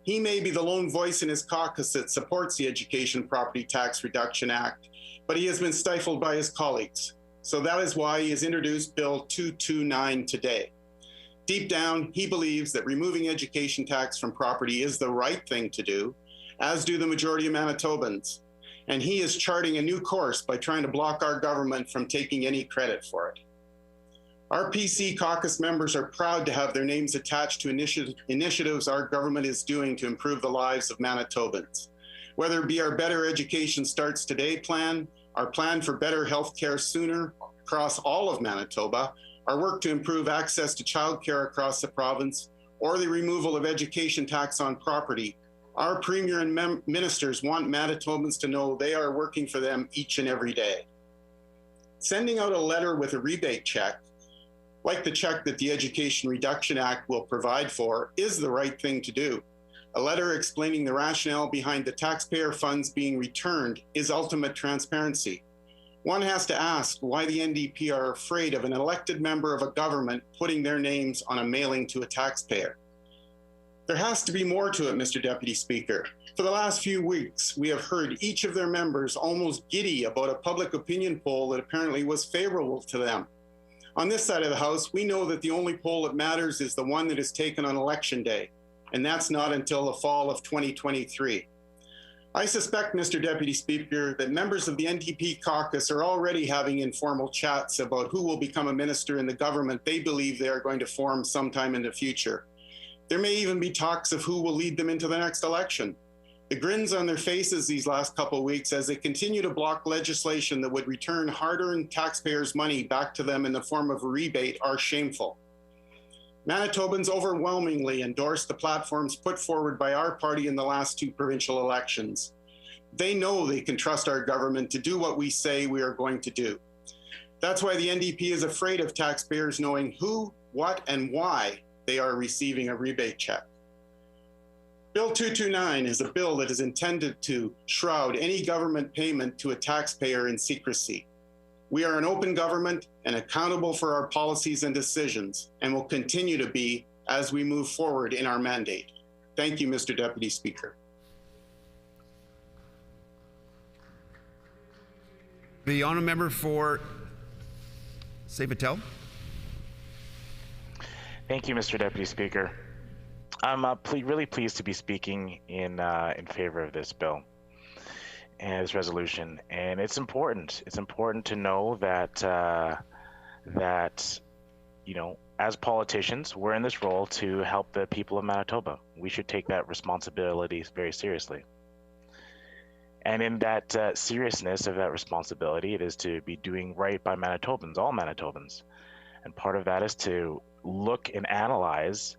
He may be the lone voice in his caucus that supports the Education Property Tax Reduction Act, but he has been stifled by his colleagues. So that is why he has introduced Bill 229 today. Deep down, he believes that removing education tax from property is the right thing to do, as do the majority of Manitobans. And he is charting a new course by trying to block our government from taking any credit for it. Our PC caucus members are proud to have their names attached to initiatives our government is doing to improve the lives of Manitobans. Whether it be our Better Education Starts Today plan, our plan for better health care sooner across all of Manitoba, our work to improve access to childcare across the province, or the removal of education tax on property, our Premier and ministers want Manitobans to know they are working for them each and every day. Sending out a letter with a rebate check, like the check that the Education Reduction Act will provide for, is the right thing to do. A letter explaining the rationale behind the taxpayer funds being returned is ultimate transparency. One has to ask why the NDP are afraid of an elected member of a government putting their names on a mailing to a taxpayer. There has to be more to it, Mr. Deputy Speaker. For the last few weeks, we have heard each of their members almost giddy about a public opinion poll that apparently was favorable to them. On this side of the House, we know that the only poll that matters is the one that is taken on Election Day, and that's not until the fall of 2023. I suspect, Mr. Deputy Speaker, that members of the NDP caucus are already having informal chats about who will become a minister in the government they believe they are going to form sometime in the future. There may even be talks of who will lead them into the next election. The grins on their faces these last couple of weeks as they continue to block legislation that would return hard-earned taxpayers' money back to them in the form of a rebate are shameful. Manitobans overwhelmingly endorsed the platforms put forward by our party in the last 2 provincial elections. They know they can trust our government to do what we say we are going to do. That's why the NDP is afraid of taxpayers knowing who, what, and why they are receiving a rebate check. Bill 229 is a bill that is intended to shroud any government payment to a taxpayer in secrecy. We are an open government and accountable for our policies and decisions, and will continue to be as we move forward in our mandate. Thank you, Mr. Deputy Speaker. The honourable member for Sabatel. Thank you, Mr. Deputy Speaker. I'm really pleased to be speaking in favor of this bill and this resolution, and it's important. It's important to know that you know, as politicians, we're in this role to help the people of Manitoba. We should take that responsibility very seriously. And in that seriousness of that responsibility, it is to be doing right by Manitobans, all Manitobans. And part of that is to look and analyze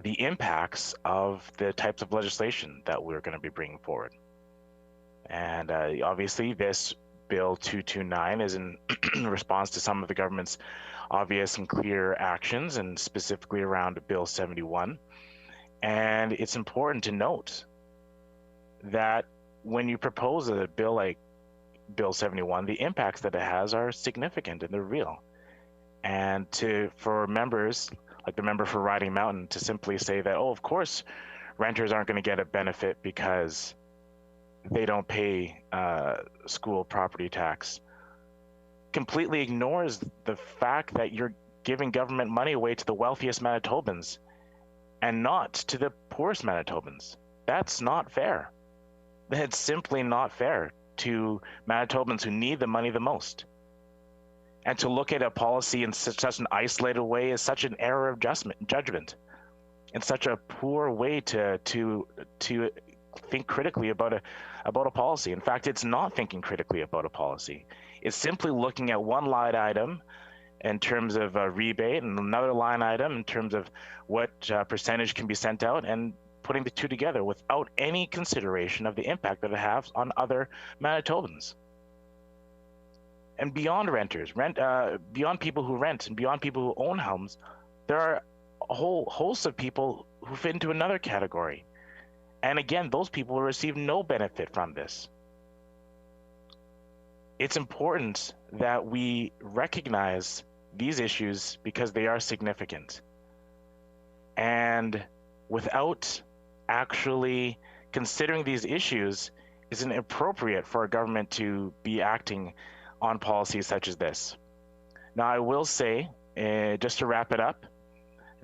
the impacts of the types of legislation that we're going to be bringing forward. And obviously, this Bill 229 is in response to some of the government's obvious and clear actions, and specifically around Bill 71. And it's important to note that when you propose a bill like Bill 71, the impacts that it has are significant and they're real. And for members, like the member for Riding Mountain, to simply say that, oh, of course, renters aren't going to get a benefit because they don't pay school property tax, completely ignores the fact that you're giving government money away to the wealthiest Manitobans and not to the poorest Manitobans. That's not fair. It's simply not fair to Manitobans who need the money the most. And to look at a policy in such an isolated way is such an error of judgment, and such a poor way to think critically about a policy. In fact, it's not thinking critically about a policy. It's simply looking at one line item in terms of a rebate and another line item in terms of what percentage can be sent out, and putting the two together without any consideration of the impact that it has on other Manitobans. And beyond renters, beyond people who rent and beyond people who own homes, there are a whole host of people who fit into another category. And again, those people will receive no benefit from this. It's important that we recognize these issues because they are significant. And without actually considering these issues, is inappropriate for a government to be acting on policies such as this. Now, I will say, just to wrap it up,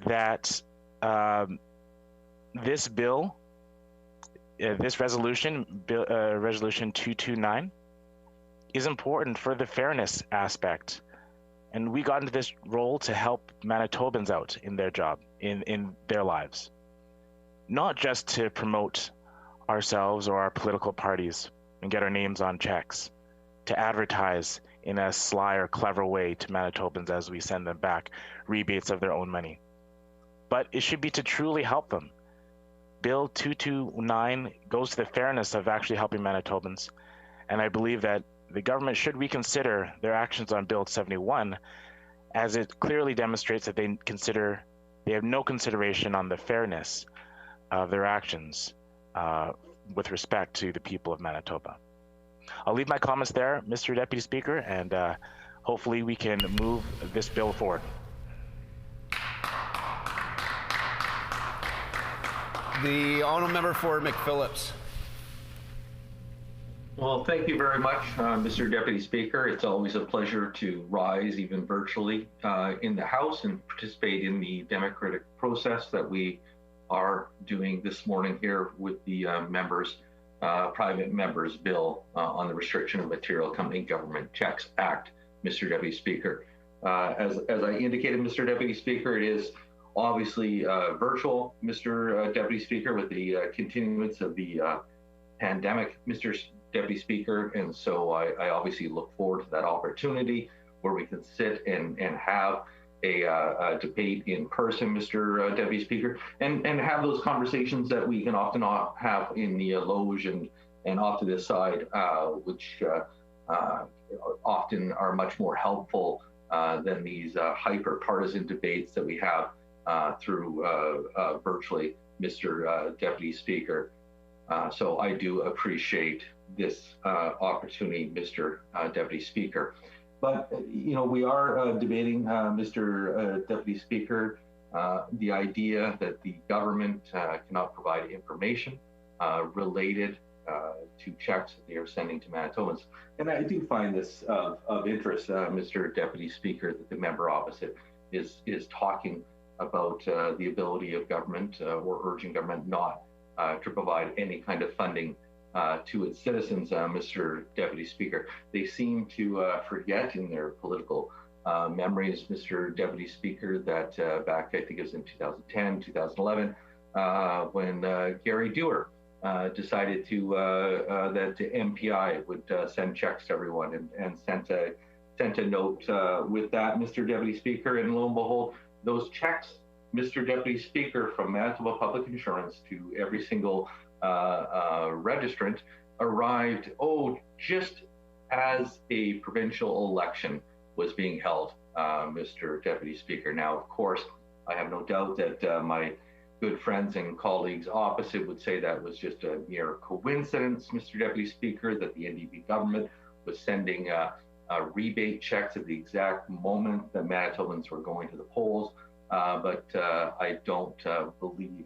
that this bill, this resolution, Resolution 229, is important for the fairness aspect. And we got into this role to help Manitobans out in their job, in their lives. Not just to promote ourselves or our political parties and get our names on checks, to advertise in a sly or clever way to Manitobans as we send them back rebates of their own money. But it should be to truly help them. Bill 229 goes to the fairness of actually helping Manitobans. And I believe that the government should reconsider their actions on Bill 71, as it clearly demonstrates that they have no consideration on the fairness of their actions with respect to the people of Manitoba. I'll leave my comments there, Mr. Deputy Speaker, and hopefully we can move this bill forward. The honourable member for McPhillips. Well, thank you very much, Mr. Deputy Speaker. It's always a pleasure to rise, even virtually, in the House and participate in the democratic process that we are doing this morning here with the private members bill on the restriction of material accompanying government checks act, Mr. Deputy Speaker. As I indicated, Mr. Deputy Speaker, it is obviously virtual, Mr. Deputy Speaker, with the continuance of the pandemic, Mr. Deputy Speaker. And so I obviously look forward to that opportunity where we can sit and have a debate in person, Mr. Deputy Speaker, and have those conversations that we can often have in the loge and off to this side, which often are much more helpful than these hyper-partisan debates that we have through virtually, Mr. Deputy Speaker. So I do appreciate this opportunity, Mr. Deputy Speaker. But, you know, we are debating, Mr. Deputy Speaker, the idea that the government cannot provide information related to checks that they are sending to Manitobans. And I do find this of interest, Mr. Deputy Speaker, that the member opposite is talking about the ability of government or urging government not to provide any kind of funding to its citizens, Mr. Deputy Speaker. They seem to forget in their political memories, Mr. Deputy Speaker, that back, I think it was in 2010, 2011, when Gary Dewar decided that the MPI would send checks to everyone and sent a note with that, Mr. Deputy Speaker, and lo and behold, those checks, Mr. Deputy Speaker, from Manitoba Public Insurance to every single registrant arrived, just as a provincial election was being held, Mr. Deputy Speaker. Now, of course, I have no doubt that my good friends and colleagues opposite would say that was just a mere coincidence, Mr. Deputy Speaker, that the NDP government was sending rebate checks at the exact moment that Manitobans were going to the polls. But I don't believe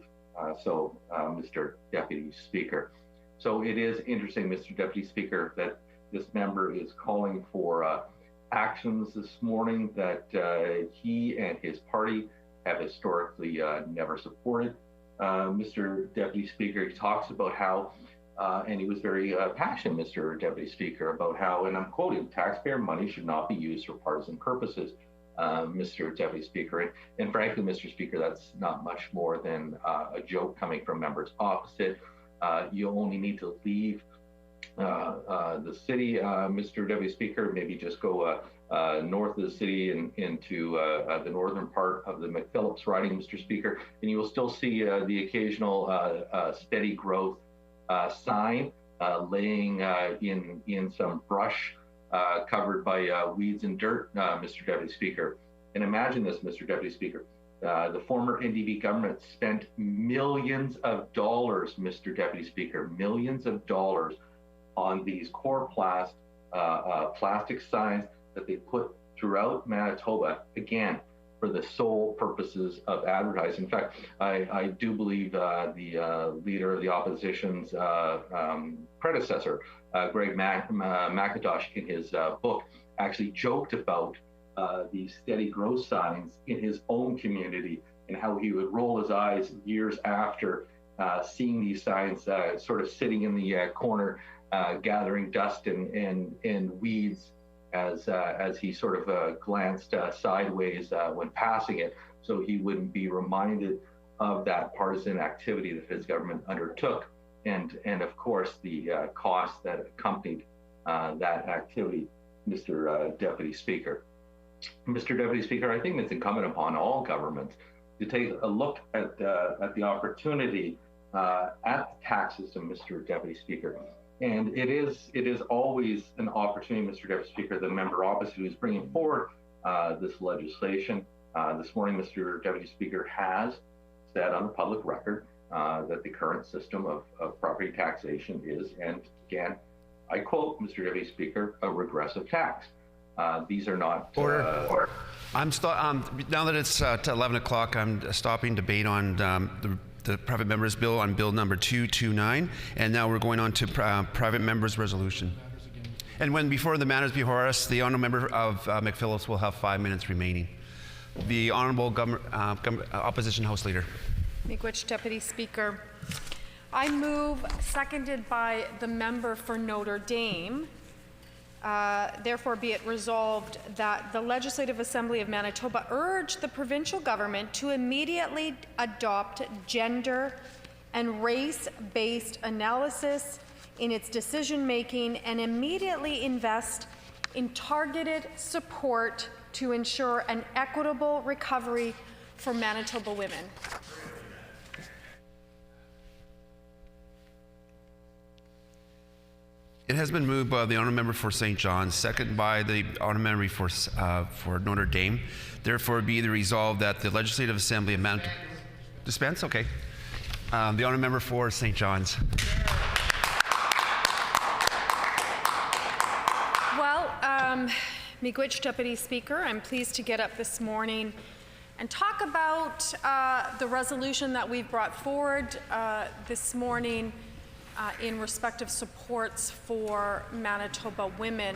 so, Mr. Deputy Speaker. So it is interesting, Mr. Deputy Speaker, that this member is calling for actions this morning that he and his party have historically never supported. Mr. Deputy Speaker, he talks about how, and he was very passionate, Mr. Deputy Speaker, about how, and I'm quoting, taxpayer money should not be used for partisan purposes. Mr. Deputy Speaker. And frankly, Mr. Speaker, that's not much more than a joke coming from members opposite. You only need to leave the city, Mr. Deputy Speaker, maybe just go north of the city and into the northern part of the McPhillips riding, Mr. Speaker, and you will still see the occasional steady growth sign laying in some brush covered by weeds and dirt, Mr. Deputy Speaker. And imagine this, Mr. Deputy Speaker. The former NDP government spent millions of dollars, Mr. Deputy Speaker, millions of dollars on these core plastic signs that they put throughout Manitoba, again, for the sole purposes of advertising. In fact, I do believe the leader of the opposition's predecessor, Greg McIntosh, in his book, actually joked about these steady growth signs in his own community and how he would roll his eyes years after seeing these signs sort of sitting in the corner, gathering dust and weeds as he sort of glanced sideways when passing it, so he wouldn't be reminded of that partisan activity that his government undertook. And of course, the costs that accompanied that activity, Mr. Deputy Speaker. Mr. Deputy Speaker, I think it's incumbent upon all governments to take a look at the opportunity at the tax system, Mr. Deputy Speaker. And it is always an opportunity, Mr. Deputy Speaker, the member opposite who is bringing forward this legislation. This morning, Mr. Deputy Speaker has said on the public record that the current system of property taxation is, and again, I quote, Mr. Deputy Speaker, a regressive tax. These are not... Order. Now that it's 11 o'clock, I'm stopping debate on the private members bill on bill number 229, and now we're going on to private members resolution. And before the matters before us, the honourable member of McPhillips will have 5 minutes remaining. The honourable opposition House Leader. Miigwech, Deputy Speaker. I move, seconded by the member for Notre Dame, therefore be it resolved that the Legislative Assembly of Manitoba urge the provincial government to immediately adopt gender and race-based analysis in its decision-making and immediately invest in targeted support to ensure an equitable recovery for Manitoba women. It has been moved by the honourable member for St. John's, second by the honourable member for Notre Dame. Therefore, be the resolved that the Legislative Assembly of Manitoba dispense. Okay. The honourable member for St. John's. Well, Miigwech Deputy Speaker, I'm pleased to get up this morning and talk about the resolution that we've brought forward this morning in respect of supports for Manitoba women,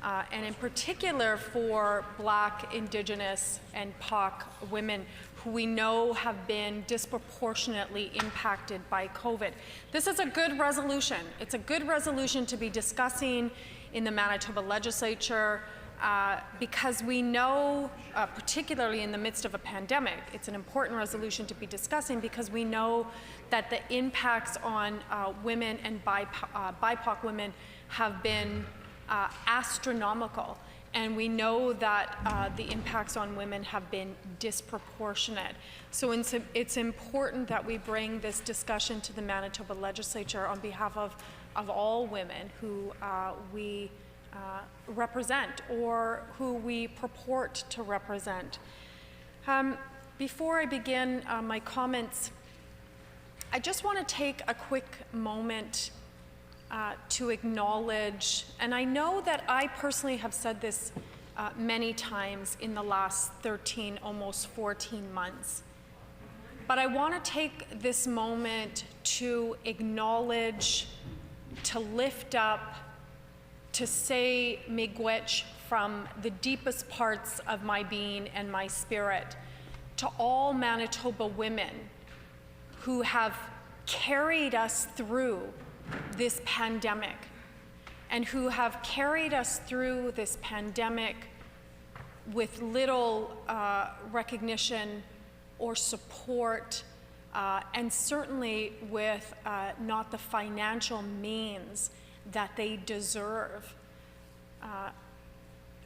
and in particular for Black, Indigenous, and POC women who we know have been disproportionately impacted by COVID. This is a good resolution. It's a good resolution to be discussing in the Manitoba Legislature because we know, particularly in the midst of a pandemic, it's an important resolution to be discussing because we know that the impacts on women and BIPOC women have been astronomical. And we know that the impacts on women have been disproportionate. So it's important that we bring this discussion to the Manitoba Legislature on behalf of all women who we represent or who we purport to represent. Before I begin my comments, I just want to take a quick moment to acknowledge, and I know that I personally have said this many times in the last 13, almost 14 months, but I want to take this moment to acknowledge, to lift up, to say miigwech from the deepest parts of my being and my spirit to all Manitoba women who have carried us through this pandemic and who have carried us through this pandemic with little recognition or support, and certainly with not the financial means that they deserve.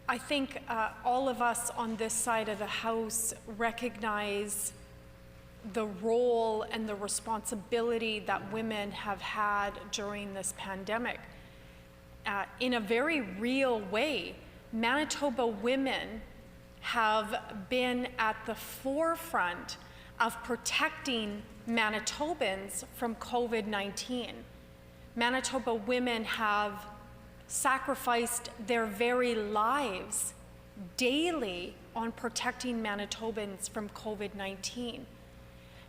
I think all of us on this side of the House recognize the role and the responsibility that women have had during this pandemic. In a very real way, Manitoba women have been at the forefront of protecting Manitobans from COVID-19. Manitoba women have sacrificed their very lives daily on protecting Manitobans from COVID-19.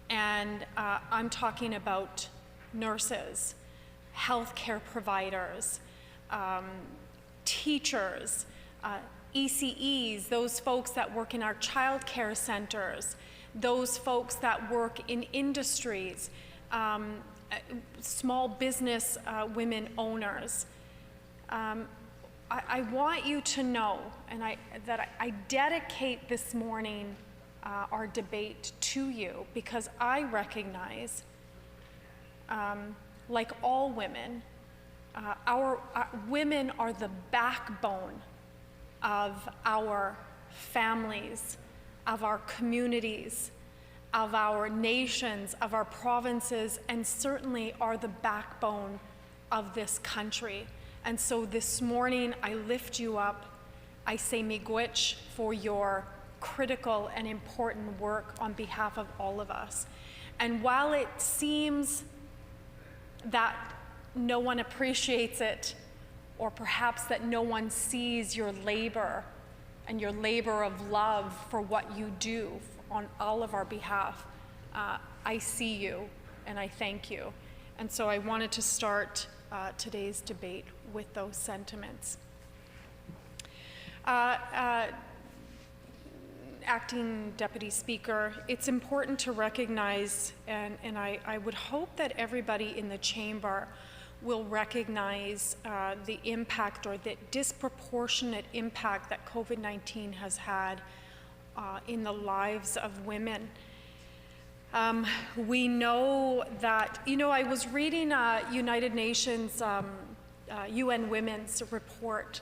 And I'm talking about nurses, healthcare providers, teachers, ECEs, those folks that work in our childcare centers, those folks that work in industries, small business women owners. I want you to know, and that I dedicate this morning our debate to you because I recognize, like all women, our women are the backbone of our families, of our communities, of our nations, of our provinces, and certainly are the backbone of this country. And so this morning, I lift you up. I say miigwech for your critical and important work on behalf of all of us. And while it seems that no one appreciates it, or perhaps that no one sees your labor and your labor of love for what you do on all of our behalf, I see you and I thank you. And so I wanted to start today's debate with those sentiments. Acting Deputy Speaker, it's important to recognize, and I would hope that everybody in the chamber will recognize the impact or the disproportionate impact that COVID-19 has had in the lives of women. We know that, I was reading United Nations UN Women's report,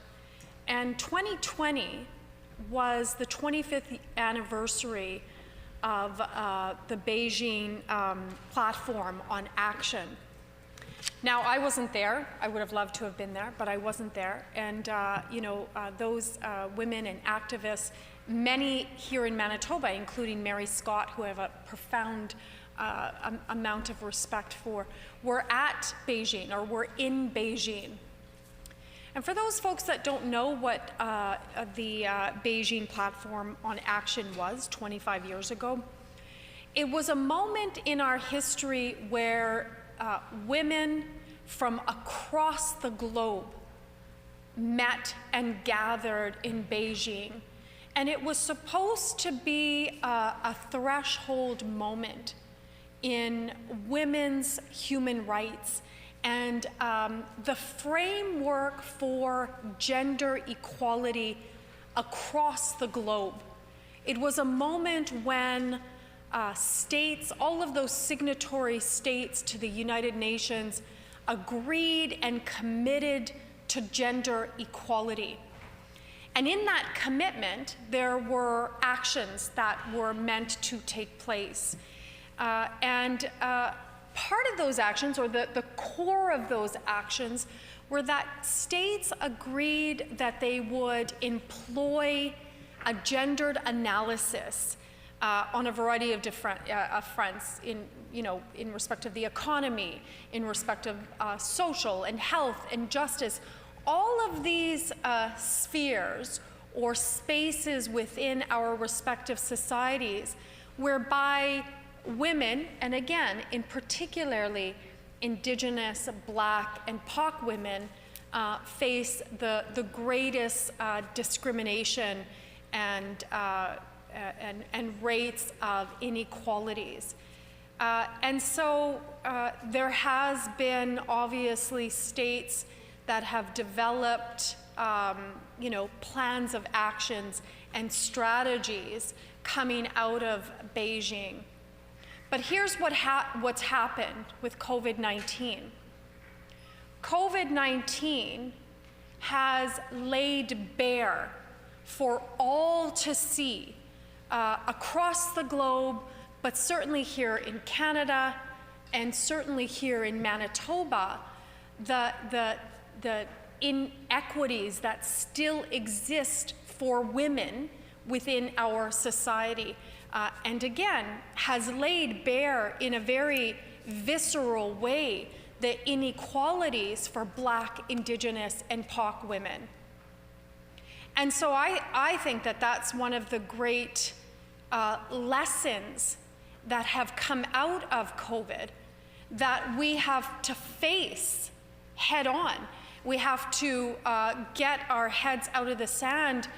And 2020 was the 25th anniversary of the Beijing platform on action. Now, I wasn't there. I would have loved to have been there, but I wasn't there. And, those women and activists, many here in Manitoba, including Mary Scott, who I have a profound amount of respect for, were at Beijing, or were in Beijing. And for those folks that don't know what the Beijing Platform on Action was 25 years ago, it was a moment in our history where women from across the globe met and gathered in Beijing. And it was supposed to be a threshold moment in women's human rights and the framework for gender equality across the globe. It was a moment when states, all of those signatory states to the United Nations, agreed and committed to gender equality. And in that commitment, there were actions that were meant to take place. Part of those actions, or the core of those actions, were that states agreed that they would employ a gendered analysis on a variety of different fronts in respect of the economy, in respect of social and health and justice. All of these spheres or spaces within our respective societies whereby women, and again, in particularly Indigenous, Black, and POC women, face the greatest discrimination and rates of inequalities. And so there has been obviously states that have developed plans of actions and strategies coming out of Beijing. But here's what's happened with COVID-19. COVID-19 has laid bare for all to see across the globe, but certainly here in Canada and certainly here in Manitoba, the inequities that still exist for women within our society. And again, has laid bare in a very visceral way the inequalities for Black, Indigenous, and POC women. And so I think that that's one of the great lessons that have come out of COVID that we have to face head on. We have to get our heads out of the sand,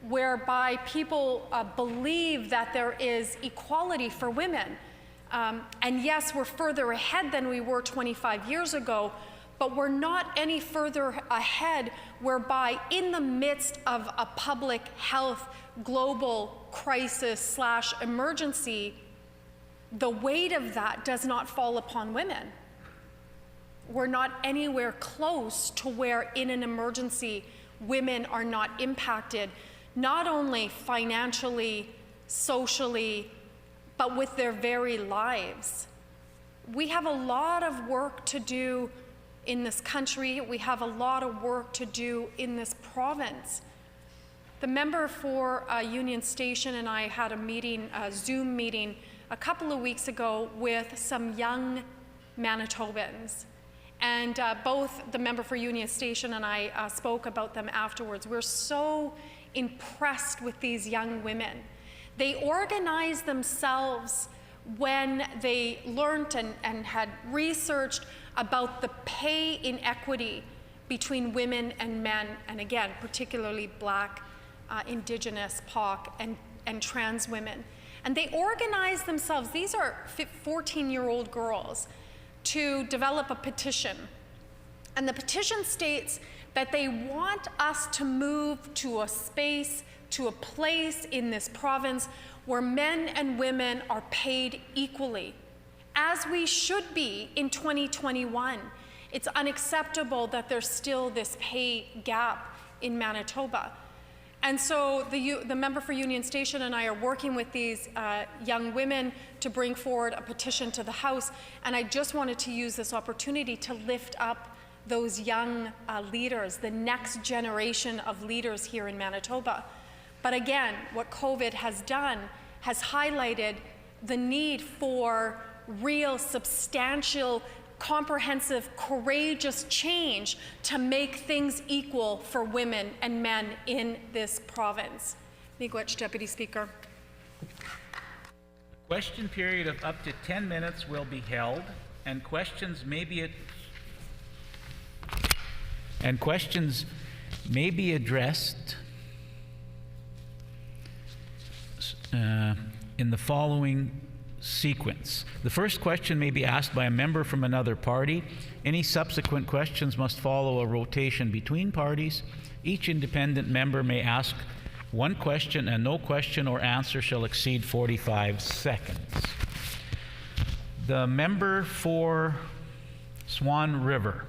whereby people believe that there is equality for women. And yes, we're further ahead than we were 25 years ago, but we're not any further ahead whereby in the midst of a public health global crisis / emergency, the weight of that does not fall upon women. We're not anywhere close to where in an emergency women are not impacted, not only financially, socially, but with their very lives. We have a lot of work to do in this country. We have a lot of work to do in this province. The member for Union Station and I had a meeting, a Zoom meeting, a couple of weeks ago with some young Manitobans. And both the member for Union Station and I spoke about them afterwards. We're so impressed with these young women. They organized themselves when they learned and had researched about the pay inequity between women and men, and again, particularly Black, Indigenous, POC, and trans women. And they organized themselves, these are 14-year-old girls, to develop a petition. And the petition states that they want us to move to a space, to a place in this province where men and women are paid equally, as we should be in 2021. It's unacceptable that there's still this pay gap in Manitoba. And so the member for Union Station and I are working with these young women to bring forward a petition to the House, and I just wanted to use this opportunity to lift up those young leaders, the next generation of leaders here in Manitoba. But again, what COVID has done has highlighted the need for real, substantial, comprehensive, courageous change to make things equal for women and men in this province. Miigwech, Deputy Speaker. A question period of up to 10 minutes will be held, and questions may be addressed in the following sequence. The first question may be asked by a member from another party. Any subsequent questions must follow a rotation between parties. Each independent member may ask one question, and no question or answer shall exceed 45 seconds. The member for Swan River.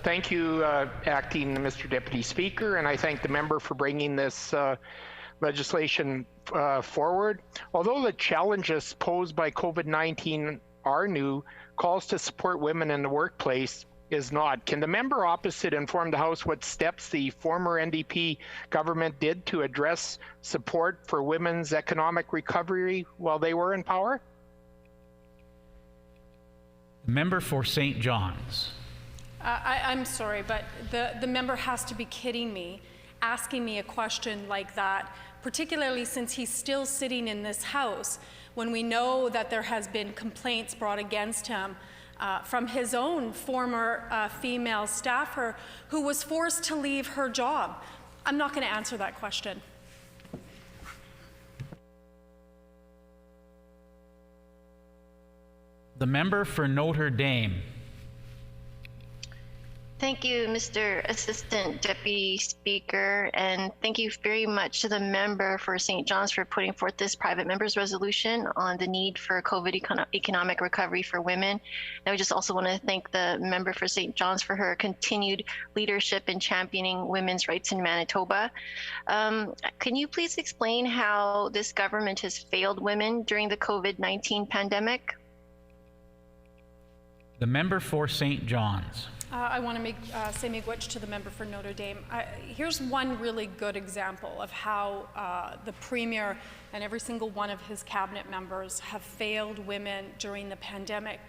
Thank you, Acting Mr. Deputy Speaker, and I thank the member for bringing this legislation forward. Although the challenges posed by COVID-19 are new, calls to support women in the workplace is not. Can the member opposite inform the House what steps the former NDP government did to address support for women's economic recovery while they were in power? The member for St. John's. I'm sorry, but the member has to be kidding me, asking me a question like that, particularly since he's still sitting in this House when we know that there has been complaints brought against him from his own former female staffer who was forced to leave her job. I'm not going to answer that question. The member for Notre Dame. Thank you, Mr. Assistant Deputy Speaker, and thank you very much to the member for St. John's for putting forth this private member's resolution on the need for COVID economic recovery for women. And I would just also want to thank the member for St. John's for her continued leadership in championing women's rights in Manitoba. Can you please explain how this government has failed women during the COVID-19 pandemic? The member for St. John's. I want to say miigwech to the member for Notre Dame. Here's one really good example of how the Premier and every single one of his cabinet members have failed women during the pandemic.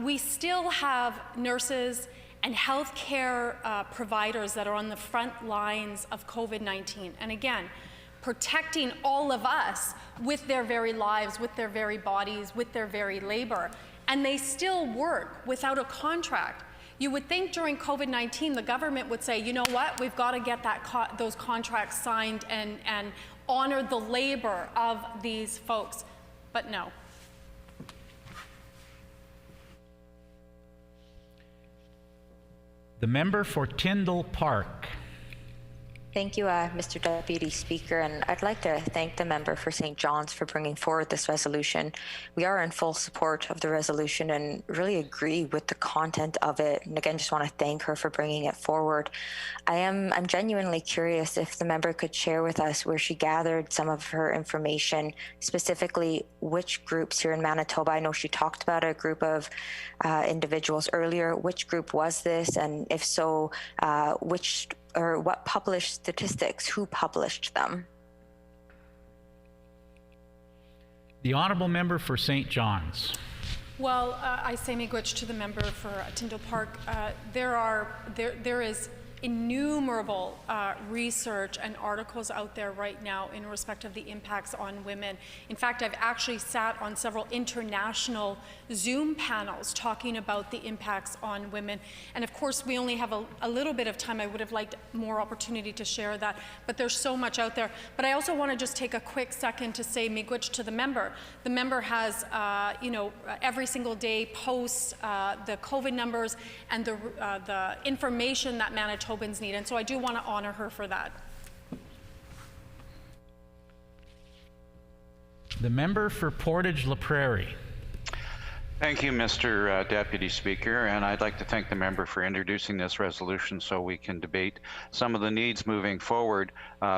We still have nurses and healthcare providers that are on the front lines of COVID-19. And again, protecting all of us with their very lives, with their very bodies, with their very labor. And they still work without a contract. You would think during COVID-19 the government would say, you know what, we've got to get those contracts signed and honor the labor of these folks, but no. The member for Tyndall Park. Thank you, Mr. Deputy Speaker, and I'd like to thank the member for St. John's for bringing forward this resolution. We are in full support of the resolution and really agree with the content of it. And again, just want to thank her for bringing it forward. I'm genuinely curious if the member could share with us where she gathered some of her information, specifically which groups here in Manitoba. I know she talked about a group of individuals earlier. Which group was this? And if so, which or what published statistics, who published them? The honourable member for St. John's. Well, I say miigwech to the member for Tyndall Park. There is innumerable research and articles out there right now in respect of the impacts on women. In fact, I've actually sat on several international Zoom panels talking about the impacts on women. And of course, we only have a little bit of time. I would have liked more opportunity to share that, but there's so much out there. But I also want to just take a quick second to say miigwech to the member. The member has, every single day posts the COVID numbers and the information that Manitobans need, and so I do want to honor her for that. The member for Portage La Prairie. Thank you, Mr. Deputy Speaker, and I'd like to thank the member for introducing this resolution so we can debate some of the needs moving forward.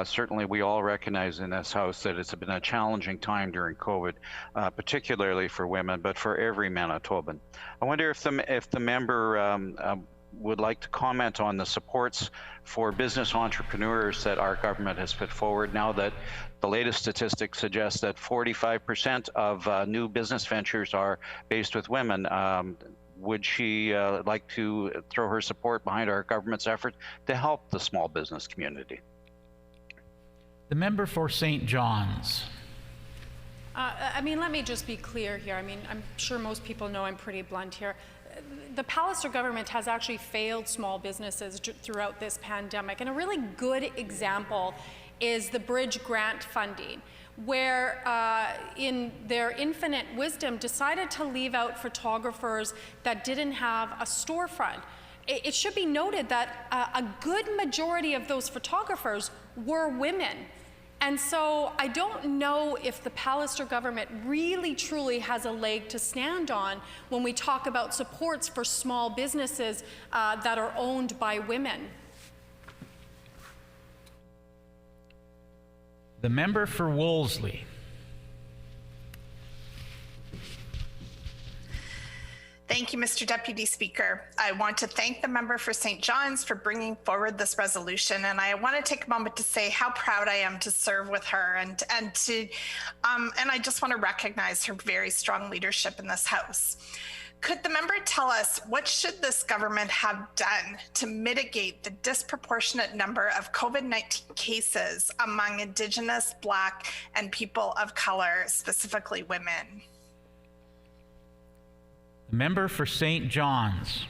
Certainly, we all recognize in this House that it's been a challenging time during COVID, particularly for women, but for every Manitoban. I wonder if the member would like to comment on the supports for business entrepreneurs that our government has put forward now that the latest statistics suggest that 45% of new business ventures are based with women. Would she like to throw her support behind our government's effort to help the small business community? The member for St. John's. I mean, let me just be clear here. I mean, I'm sure most people know I'm pretty blunt here. The Pallister government has actually failed small businesses throughout this pandemic. And a really good example is the bridge grant funding, where in their infinite wisdom decided to leave out photographers that didn't have a storefront. It should be noted that a good majority of those photographers were women. And so I don't know if the Pallister government really truly has a leg to stand on when we talk about supports for small businesses that are owned by women. The member for Wolseley. Thank you, Mr. Deputy Speaker. I want to thank the member for St. John's for bringing forward this resolution, and I want to take a moment to say how proud I am to serve with her, and I just want to recognize her very strong leadership in this House. Could the member tell us what should this government have done to mitigate the disproportionate number of COVID-19 cases among Indigenous, Black, and people of color, specifically women? The member for St. John's.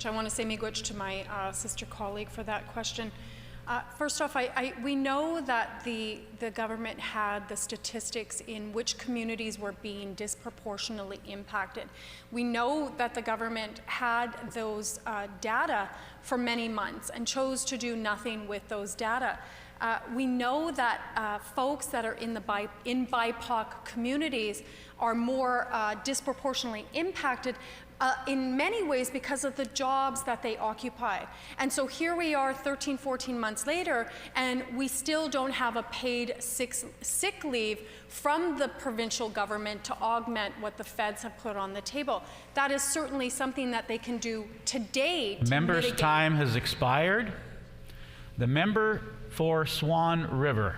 I want to say miigwech to my sister colleague for that question. First off, we know that the government had the statistics in which communities were being disproportionately impacted. We know that the government had those data for many months and chose to do nothing with those data. We know that folks that are in BIPOC communities are more disproportionately impacted in many ways because of the jobs that they occupy. And so here we are 13, 14 months later, and we still don't have a paid sick leave from the provincial government to augment what the feds have put on the table. That is certainly something that they can do today to Member's mitigate. time has expired. The member for Swan River.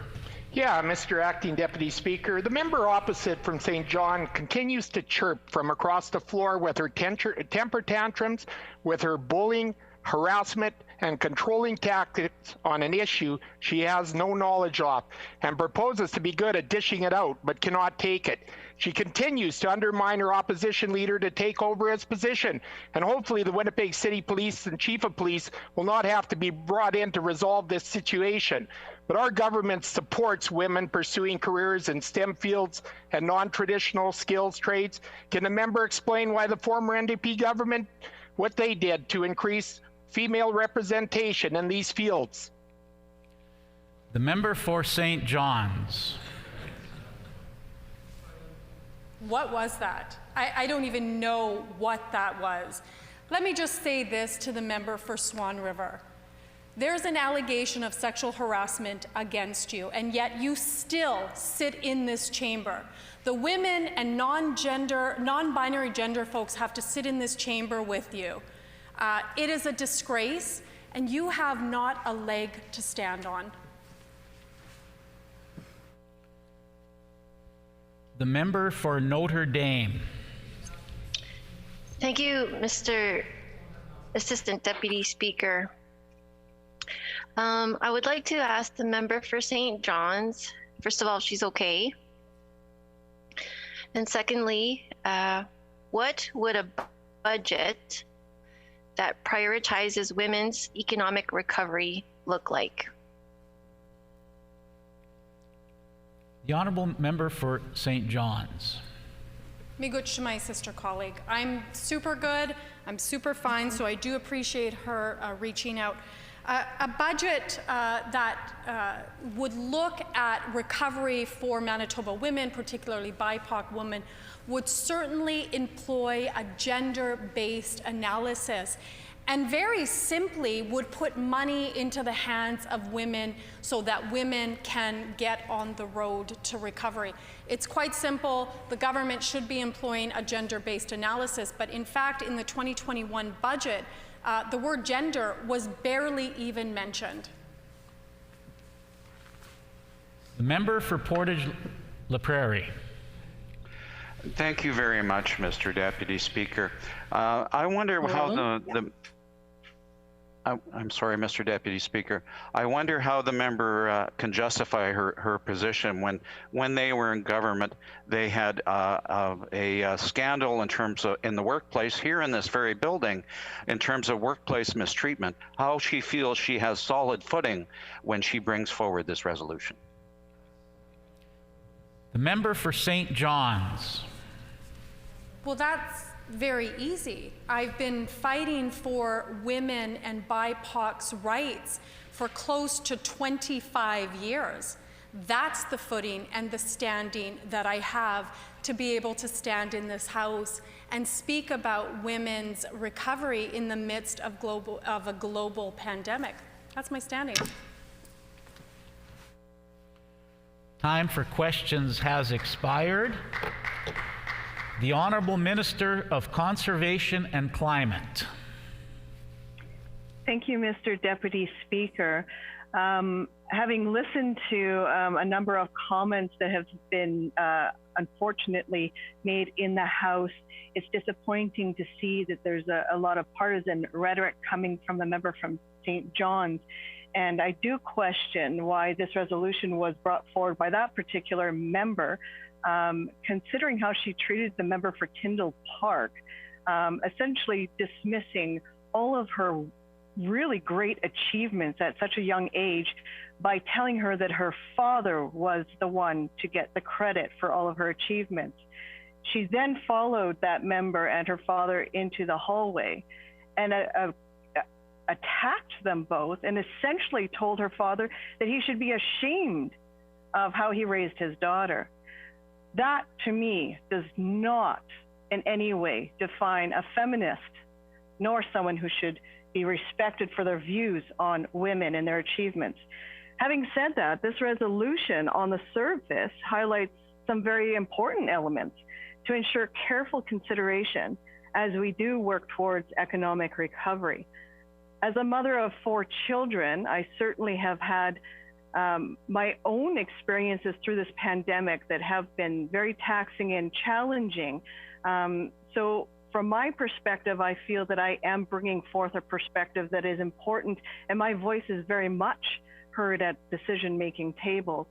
Yeah, Mr. Acting Deputy Speaker, the member opposite from St. John continues to chirp from across the floor with her temper tantrums, with her bullying, harassment, and controlling tactics on an issue she has no knowledge of, and proposes to be good at dishing it out, but cannot take it. She continues to undermine her opposition leader to take over his position, and hopefully the Winnipeg City Police and Chief of Police will not have to be brought in to resolve this situation. But our government supports women pursuing careers in STEM fields and non-traditional skills trades. Can the member explain why the former NDP government, what they did to increase female representation in these fields? The member for St. John's. What was that? I don't even know what that was. Let me just say this to the member for Swan River. There's an allegation of sexual harassment against you, and yet you still sit in this chamber. The women and non-binary gender folks have to sit in this chamber with you. It is a disgrace, and you have not a leg to stand on. The member for Notre Dame. Thank you, Mr. Assistant Deputy Speaker. I would like to ask the member for St. John's, first of all, if she's okay. And secondly, what would a budget that prioritizes women's economic recovery look like? The honourable member for St. John's. Miigwech to my sister colleague. I'm super good, I'm super fine, so I do appreciate her reaching out. A budget that would look at recovery for Manitoba women, particularly BIPOC women, would certainly employ a gender-based analysis and very simply would put money into the hands of women so that women can get on the road to recovery. It's quite simple. The government should be employing a gender-based analysis, but in fact, in the 2021 budget, the word gender was barely even mentioned. The member for Portage La Prairie. Thank you very much, Mr. Deputy Speaker. I wonder how I'm sorry, Mr. Deputy Speaker. I wonder how the member can justify her position when they were in government, they had a scandal in terms of in the workplace here in this very building, in terms of workplace mistreatment. How she feels she has solid footing when she brings forward this resolution. The member for St. John's. Well, that's very easy. I've been fighting for women and BIPOC's rights for close to 25 years. That's the footing and the standing that I have to be able to stand in this House and speak about women's recovery in the midst of a global pandemic. That's my standing. Time for questions has expired. The Honourable Minister of Conservation and Climate. Thank you, Mr. Deputy Speaker. Having listened to a number of comments that have been unfortunately made in the House, it's disappointing to see that there's a lot of partisan rhetoric coming from the member from St. John's. And I do question why this resolution was brought forward by that particular member, considering how she treated the member for Tyndall Park, essentially dismissing all of her really great achievements at such a young age by telling her that her father was the one to get the credit for all of her achievements. She then followed that member and her father into the hallway and attacked them both and essentially told her father that he should be ashamed of how he raised his daughter. That, to me, does not in any way define a feminist, nor someone who should be respected for their views on women and their achievements. Having said that, this resolution on the surface highlights some very important elements to ensure careful consideration as we do work towards economic recovery. As a mother of 4 children, I certainly have had my own experiences through this pandemic that have been very taxing and challenging. So from my perspective, I feel that I am bringing forth a perspective that is important, and my voice is very much heard at decision-making tables.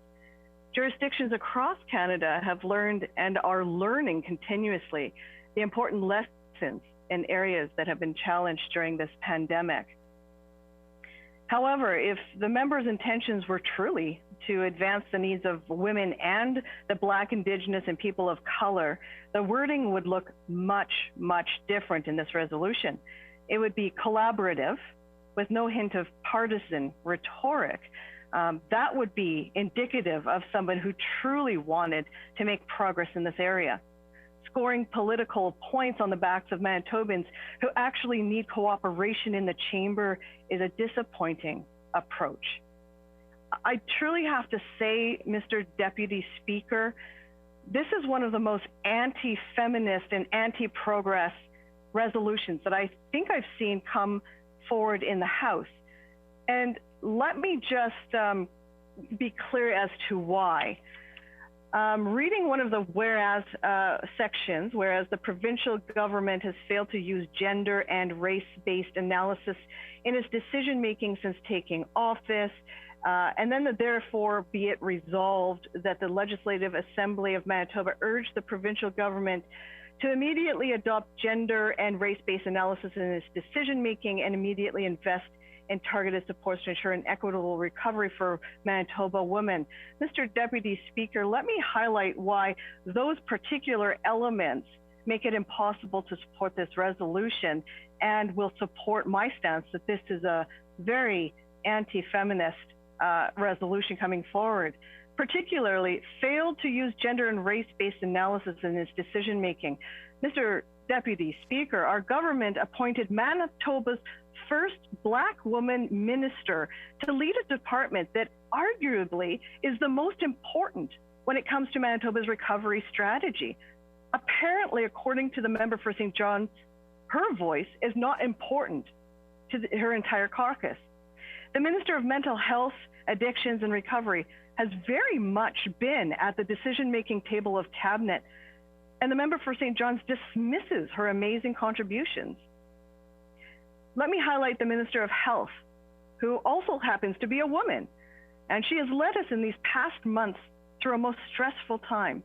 Jurisdictions across Canada have learned and are learning continuously the important lessons in areas that have been challenged during this pandemic. However, if the member's intentions were truly to advance the needs of women and the Black, Indigenous, and people of color, the wording would look much, much different in this resolution. It would be collaborative with no hint of partisan rhetoric. That would be indicative of someone who truly wanted to make progress in this area. Scoring political points on the backs of Manitobans who actually need cooperation in the chamber is a disappointing approach. I truly have to say, Mr. Deputy Speaker, this is one of the most anti-feminist and anti-progress resolutions that I think I've seen come forward in the House. And let me just be clear as to why. Reading one of the whereas sections, whereas the provincial government has failed to use gender and race-based analysis in its decision-making since taking office, and then therefore be it resolved that the Legislative Assembly of Manitoba urged the provincial government to immediately adopt gender and race-based analysis in its decision-making and immediately invest in targeted supports to ensure an equitable recovery for Manitoba women. Mr. Deputy Speaker, let me highlight why those particular elements make it impossible to support this resolution and will support my stance that this is a very anti-feminist resolution coming forward. Particularly, failed to use gender and race-based analysis in its decision-making. Mr. Deputy Speaker, our government appointed Manitoba's first Black woman minister to lead a department that arguably is the most important when it comes to Manitoba's recovery strategy. Apparently, according to the member for St. John's, her voice is not important to her entire caucus. The Minister of Mental Health, Addictions and Recovery has very much been at the decision-making table of Cabinet, and the member for St. John's dismisses her amazing contributions. Let me highlight the Minister of Health, who also happens to be a woman, and she has led us in these past months through a most stressful time.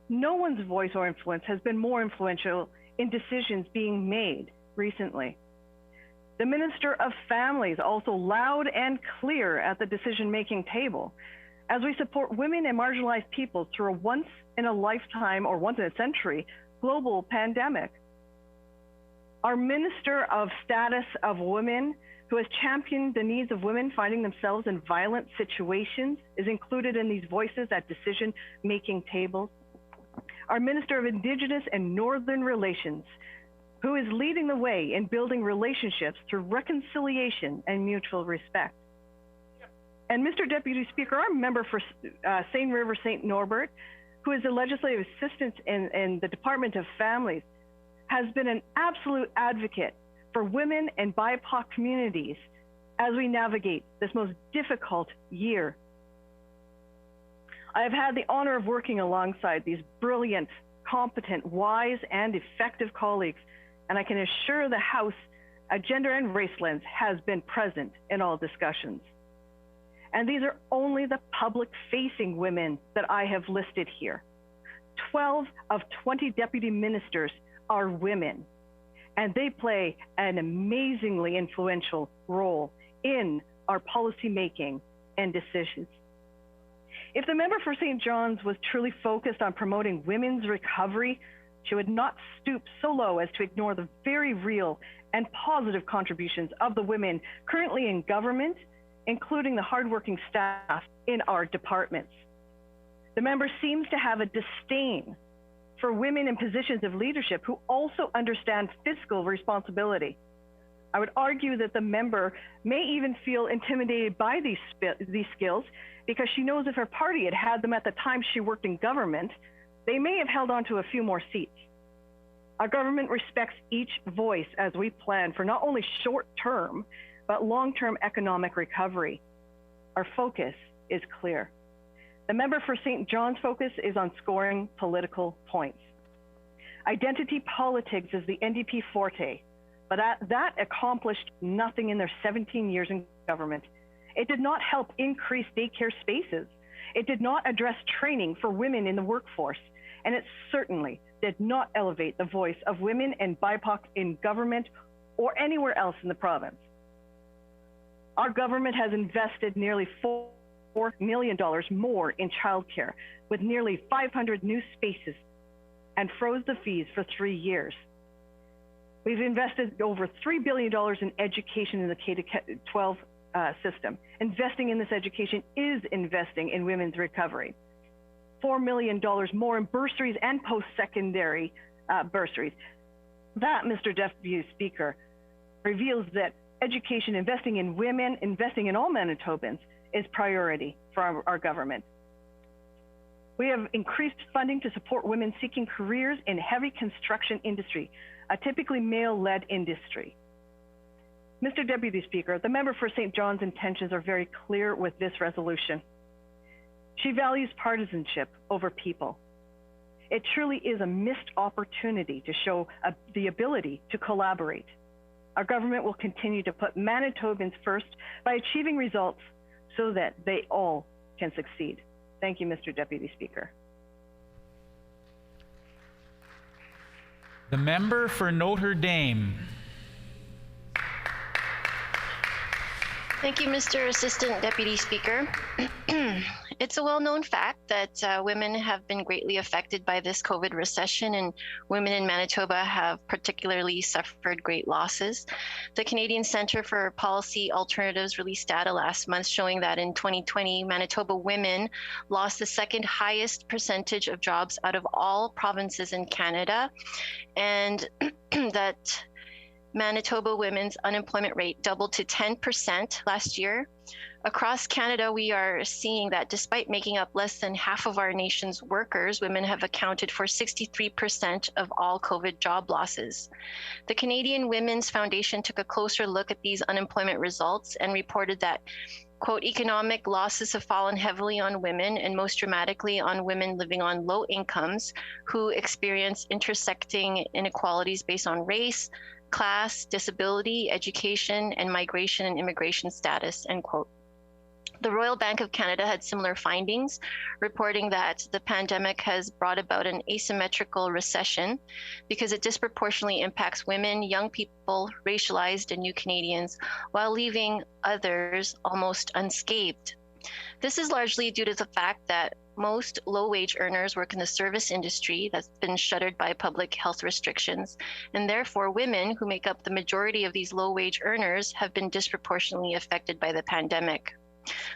No one's voice or influence has been more influential in decisions being made recently. The Minister of Families, also loud and clear at the decision-making table, as we support women and marginalized people through a once-in-a-lifetime or once-in-a-century global pandemic. Our Minister of Status of Women, who has championed the needs of women finding themselves in violent situations, is included in these voices at decision-making tables. Our Minister of Indigenous and Northern Relations, who is leading the way in building relationships through reconciliation and mutual respect. And Mr. Deputy Speaker, our member for Seine River St. Norbert, who is a legislative assistant in the Department of Families, has been an absolute advocate for women and BIPOC communities as we navigate this most difficult year. I have had the honor of working alongside these brilliant, competent, wise, and effective colleagues, and I can assure the House a gender and race lens has been present in all discussions. And these are only the public-facing women that I have listed here. 12 of 20 deputy ministers are women, and they play an amazingly influential role in our policy making and decisions. If the member for St. John's was truly focused on promoting women's recovery, she would not stoop so low as to ignore the very real and positive contributions of the women currently in government, including the hardworking staff in our departments. The member seems to have a disdain for women in positions of leadership who also understand fiscal responsibility. I would argue that the member may even feel intimidated by these skills because she knows if her party had had them at the time she worked in government, they may have held on to a few more seats. Our government respects each voice as we plan for not only short-term, but long-term economic recovery. Our focus is clear. The member for St. John's focus is on scoring political points. Identity politics is the NDP forte, but that accomplished nothing in their 17 years in government. It did not help increase daycare spaces. It did not address training for women in the workforce, and it certainly did not elevate the voice of women and BIPOC in government or anywhere else in the province. Our government has invested nearly $4 million more in childcare, with nearly 500 new spaces, and froze the fees for 3 years. We've invested over $3 billion in education in the K-12 system. Investing in this education is investing in women's recovery. $4 million more in bursaries and post-secondary bursaries. That, Mr. Deputy Speaker, reveals that education, investing in women, investing in all Manitobans is priority for our government. We have increased funding to support women seeking careers in heavy construction industry, a typically male-led industry. Mr. Deputy Speaker, the member for St. John's intentions are very clear with this resolution. She values partisanship over people. It truly is a missed opportunity to show the ability to collaborate. Our government will continue to put Manitobans first by achieving results so that they all can succeed. Thank you, Mr. Deputy Speaker. The member for Notre Dame. Thank you, Mr. Assistant Deputy Speaker. It's a well-known fact that women have been greatly affected by this COVID recession, and women in Manitoba have particularly suffered great losses. The Canadian Centre for Policy Alternatives released data last month showing that in 2020, Manitoba women lost the second highest percentage of jobs out of all provinces in Canada, and that Manitoba women's unemployment rate doubled to 10% last year. Across Canada, we are seeing that despite making up less than half of our nation's workers, women have accounted for 63% of all COVID job losses. The Canadian Women's Foundation took a closer look at these unemployment results and reported that, quote, economic losses have fallen heavily on women and most dramatically on women living on low incomes who experience intersecting inequalities based on race, class, disability, education, and migration and immigration status, end quote. The Royal Bank of Canada had similar findings, reporting that the pandemic has brought about an asymmetrical recession because it disproportionately impacts women, young people, racialized, and new Canadians, while leaving others almost unscathed. This is largely due to the fact that most low-wage earners work in the service industry that's been shuttered by public health restrictions, and therefore women, who make up the majority of these low-wage earners, have been disproportionately affected by the pandemic.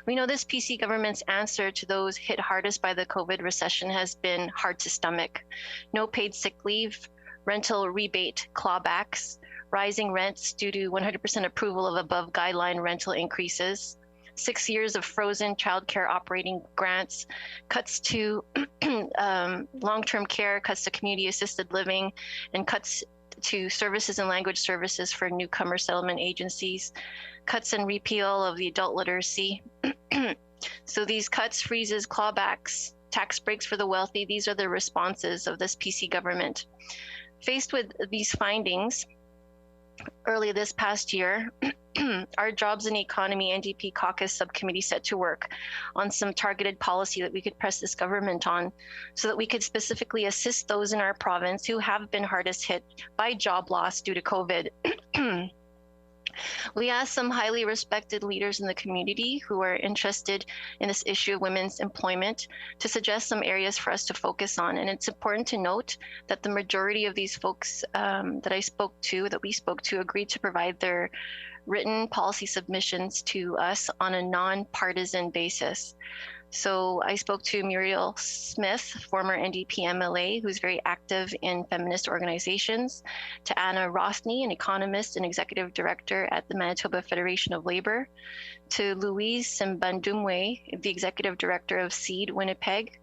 We know this PC government's answer to those hit hardest by the COVID recession has been hard to stomach. No paid sick leave, rental rebate clawbacks, rising rents due to 100% approval of above guideline rental increases, 6 years of frozen childcare operating grants, cuts to long-term care, cuts to community assisted living, and cuts to services and language services for newcomer settlement agencies, cuts and repeal of the adult literacy. So these cuts, freezes, clawbacks, tax breaks for the wealthy, these are the responses of this PC government. Faced with these findings, early this past year, our Jobs and Economy NDP caucus subcommittee set to work on some targeted policy that we could press this government on so that we could specifically assist those in our province who have been hardest hit by job loss due to COVID. We asked some highly respected leaders in the community who are interested in this issue of women's employment to suggest some areas for us to focus on. And it's important to note that the majority of these folks that we spoke to, agreed to provide their written policy submissions to us on a non-partisan basis. So I spoke to Muriel Smith, former NDP MLA, who's very active in feminist organizations, to Anna Rothney, an economist and executive director at the Manitoba Federation of Labor, to Louise Simbandumwe, the executive director of SEED Winnipeg,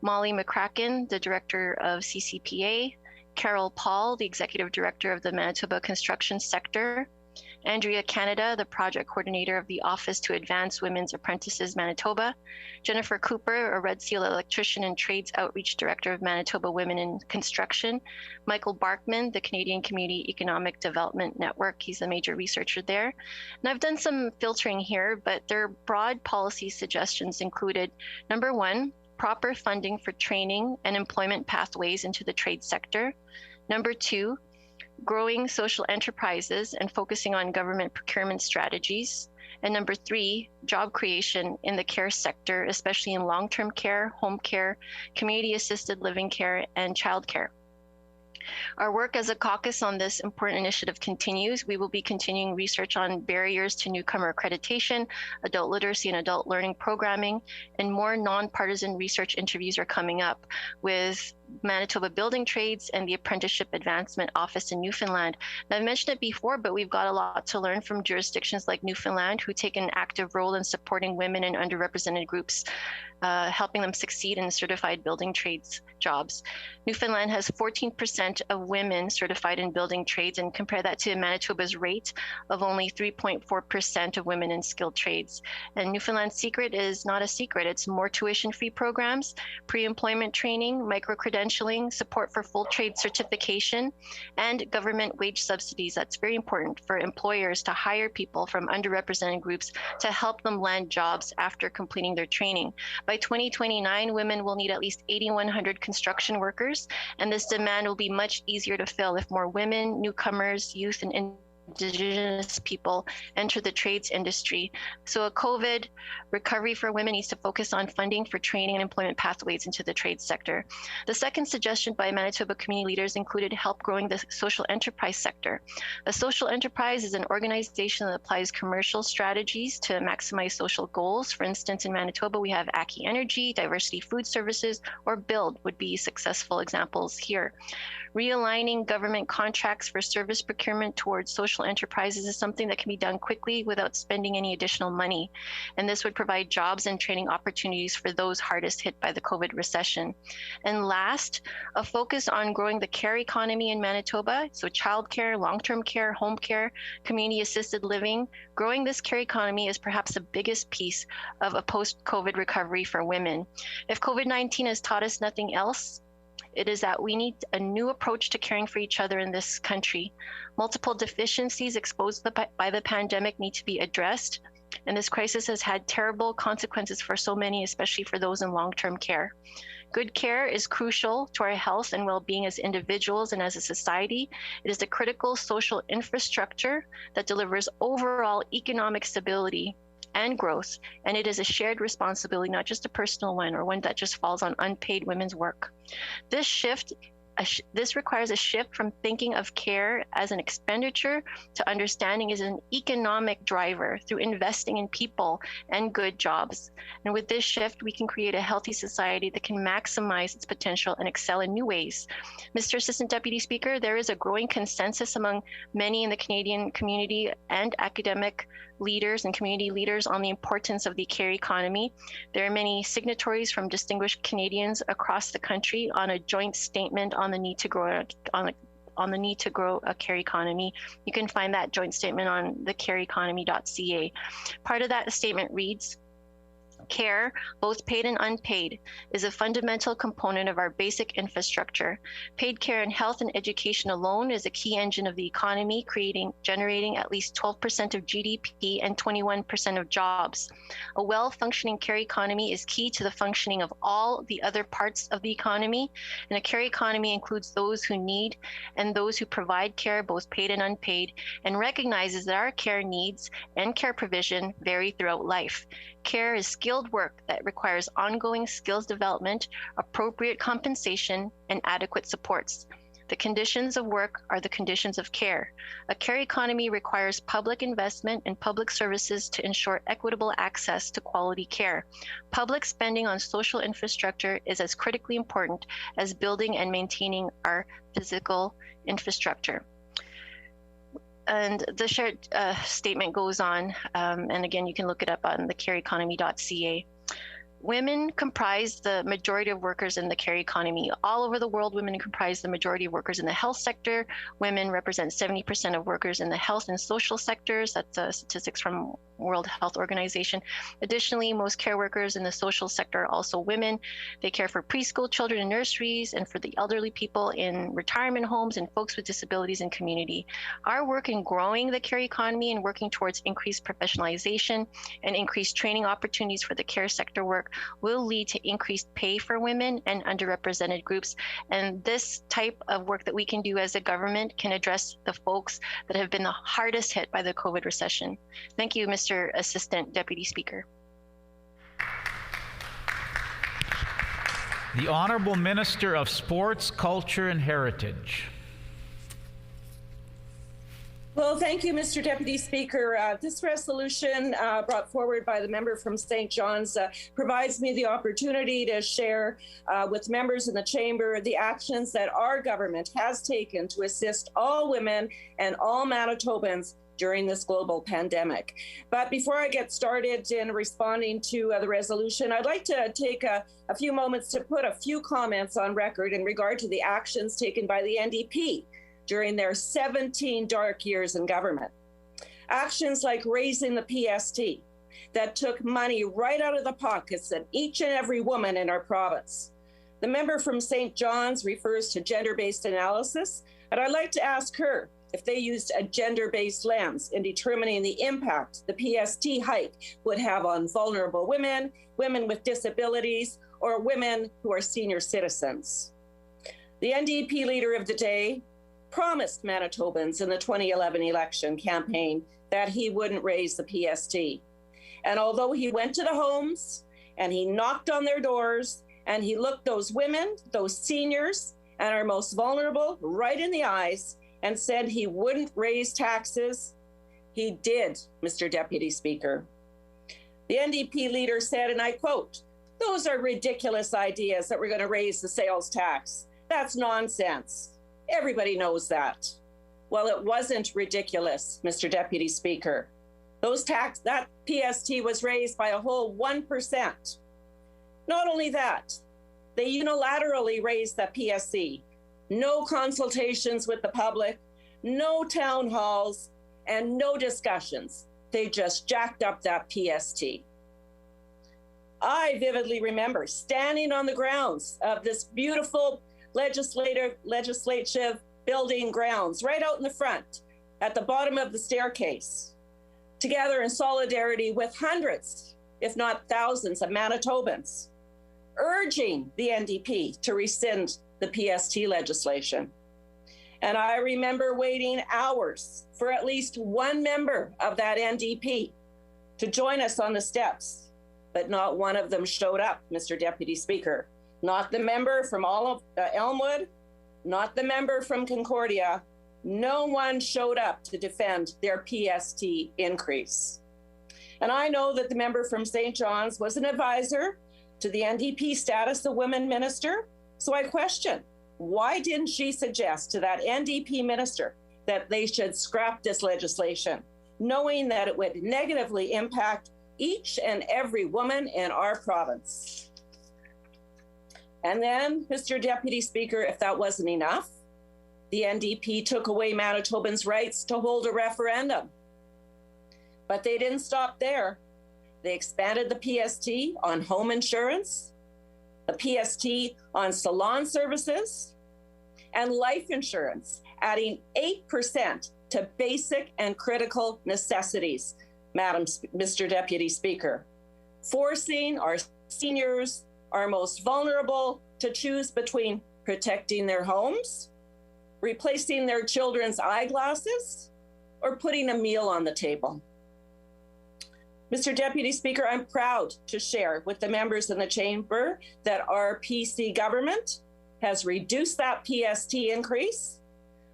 Molly McCracken, the director of CCPA, Carol Paul, the executive director of the Manitoba Construction Sector, Andrea Canada, the project coordinator of the Office to Advance Women's Apprentices Manitoba, Jennifer Cooper, a Red Seal electrician and trades outreach director of Manitoba Women in Construction, Michael Barkman, the Canadian Community Economic Development Network, he's a major researcher there. And I've done some filtering here, but their broad policy suggestions included, number one, proper funding for training and employment pathways into the trade sector. Number two, growing social enterprises and focusing on government procurement strategies. And number three, job creation in the care sector, especially in long-term care, home care, community-assisted living care, and childcare. Our work as a caucus on this important initiative continues. We will be continuing research on barriers to newcomer accreditation, adult literacy and adult learning programming, and more nonpartisan research interviews are coming up with Manitoba Building Trades and the Apprenticeship Advancement Office in Newfoundland. And I've mentioned it before, but we've got a lot to learn from jurisdictions like Newfoundland, who take an active role in supporting women and underrepresented groups, helping them succeed in certified building trades jobs. Newfoundland has 14% of women certified in building trades, and compare that to Manitoba's rate of only 3.4% of women in skilled trades. And Newfoundland's secret is not a secret. It's more tuition-free programs, pre-employment training, micro-credentialing, support for full trade certification, and government wage subsidies. That's very important for employers to hire people from underrepresented groups to help them land jobs after completing their training. By 2029, women will need at least 8,100 construction workers, and this demand will be much easier to fill if more women, newcomers, youth, and Indigenous people enter the trades industry. So a COVID recovery for women needs to focus on funding for training and employment pathways into the trade sector. The second suggestion by Manitoba community leaders included help growing the social enterprise sector. A social enterprise is an organization that applies commercial strategies to maximize social goals. For instance, in Manitoba, we have Aki Energy, Diversity Food Services, or Build would be successful examples here. Realigning government contracts for service procurement towards social enterprises is something that can be done quickly without spending any additional money. And this would provide jobs and training opportunities for those hardest hit by the COVID recession. And last, a focus on growing the care economy in Manitoba. So childcare, long-term care, home care, community assisted living. Growing this care economy is perhaps the biggest piece of a post-COVID recovery for women. If COVID-19 has taught us nothing else, it is that we need a new approach to caring for each other in this country. Multiple deficiencies exposed by the pandemic need to be addressed, and this crisis has had terrible consequences for so many, especially for those in long-term care. Good care is crucial to our health and well-being as individuals and as a society. It is the critical social infrastructure that delivers overall economic stability and growth, and it is a shared responsibility, not just a personal one or one that just falls on unpaid women's work. This requires a shift from thinking of care as an expenditure to understanding as an economic driver through investing in people and good jobs. And with this shift, we can create a healthy society that can maximize its potential and excel in new ways. Mr. Assistant Deputy Speaker, there is a growing consensus among many in the Canadian community and academic leaders and community leaders on the importance of the care economy. There are many signatories from distinguished Canadians across the country on a joint statement on the need to grow a care economy. You can find that joint statement on thecareeconomy.ca. Part of that statement reads, care, both paid and unpaid, is a fundamental component of our basic infrastructure. Paid care in health and education alone is a key engine of the economy, generating at least 12% of GDP and 21% of jobs. A well-functioning care economy is key to the functioning of all the other parts of the economy, and a care economy includes those who need and those who provide care, both paid and unpaid, and recognizes that our care needs and care provision vary throughout life. Care is skilled work that requires ongoing skills development, appropriate compensation, and adequate supports. The conditions of work are the conditions of care. A care economy requires public investment in public services to ensure equitable access to quality care. Public spending on social infrastructure is as critically important as building and maintaining our physical infrastructure. And the shared statement goes on, and again, you can look it up on thecareeconomy.ca. Women comprise the majority of workers in the care economy. All over the world, women comprise the majority of workers in the health sector. Women represent 70% of workers in the health and social sectors. That's statistics from World Health Organization. Additionally, most care workers in the social sector are also women. They care for preschool children in nurseries and for the elderly people in retirement homes and folks with disabilities in community. Our work in growing the care economy and working towards increased professionalization and increased training opportunities for the care sector work will lead to increased pay for women and underrepresented groups. And this type of work that we can do as a government can address the folks that have been the hardest hit by the COVID recession. Thank you, Mr. Assistant Deputy Speaker. The Honourable Minister of Sports, Culture and Heritage. Well, thank you, Mr. Deputy Speaker. This resolution brought forward by the member from St. John's provides me the opportunity to share with members in the chamber the actions that our government has taken to assist all women and all Manitobans during this global pandemic. But before I get started in responding to the resolution, I'd like to take a few moments to put a few comments on record in regard to the actions taken by the NDP during their 17 dark years in government. Actions like raising the PST that took money right out of the pockets of each and every woman in our province. The member from St. John's refers to gender-based analysis, and I'd like to ask her if they used a gender-based lens in determining the impact the PST hike would have on vulnerable women, women with disabilities, or women who are senior citizens. The NDP leader of the day promised Manitobans in the 2011 election campaign that he wouldn't raise the PST. And although he went to the homes and he knocked on their doors and he looked those women, those seniors, and our most vulnerable right in the eyes and said he wouldn't raise taxes, he did, Mr. Deputy Speaker. The NDP leader said, and I quote, "Those are ridiculous ideas that we're going to raise the sales tax. That's nonsense. Everybody knows that." Well, it wasn't ridiculous, Mr. Deputy Speaker. That PST was raised by a whole 1%. Not only that, they unilaterally raised the PSC. No consultations with the public, no town halls, and no discussions. They just jacked up that PST. I vividly remember standing on the grounds of this beautiful legislative building grounds right out in the front at the bottom of the staircase, together in solidarity with hundreds, if not thousands, of Manitobans, urging the NDP to rescind the PST legislation. And I remember waiting hours for at least one member of that NDP to join us on the steps, but not one of them showed up, Mr. Deputy Speaker. Not the member from Elmwood, not the member from Concordia. No one showed up to defend their PST increase. And I know that the member from St. John's was an advisor to the NDP status of women minister. So I question, why didn't she suggest to that NDP minister that they should scrap this legislation, knowing that it would negatively impact each and every woman in our province? And then, Mr. Deputy Speaker, if that wasn't enough, the NDP took away Manitobans' rights to hold a referendum. But they didn't stop there. They expanded the PST on home insurance, the PST on salon services, and life insurance, adding 8% to basic and critical necessities, Mr. Deputy Speaker, forcing our seniors, our most vulnerable, to choose between protecting their homes, replacing their children's eyeglasses, or putting a meal on the table. Mr. Deputy Speaker, I'm proud to share with the members in the chamber that our PC government has reduced that PST increase.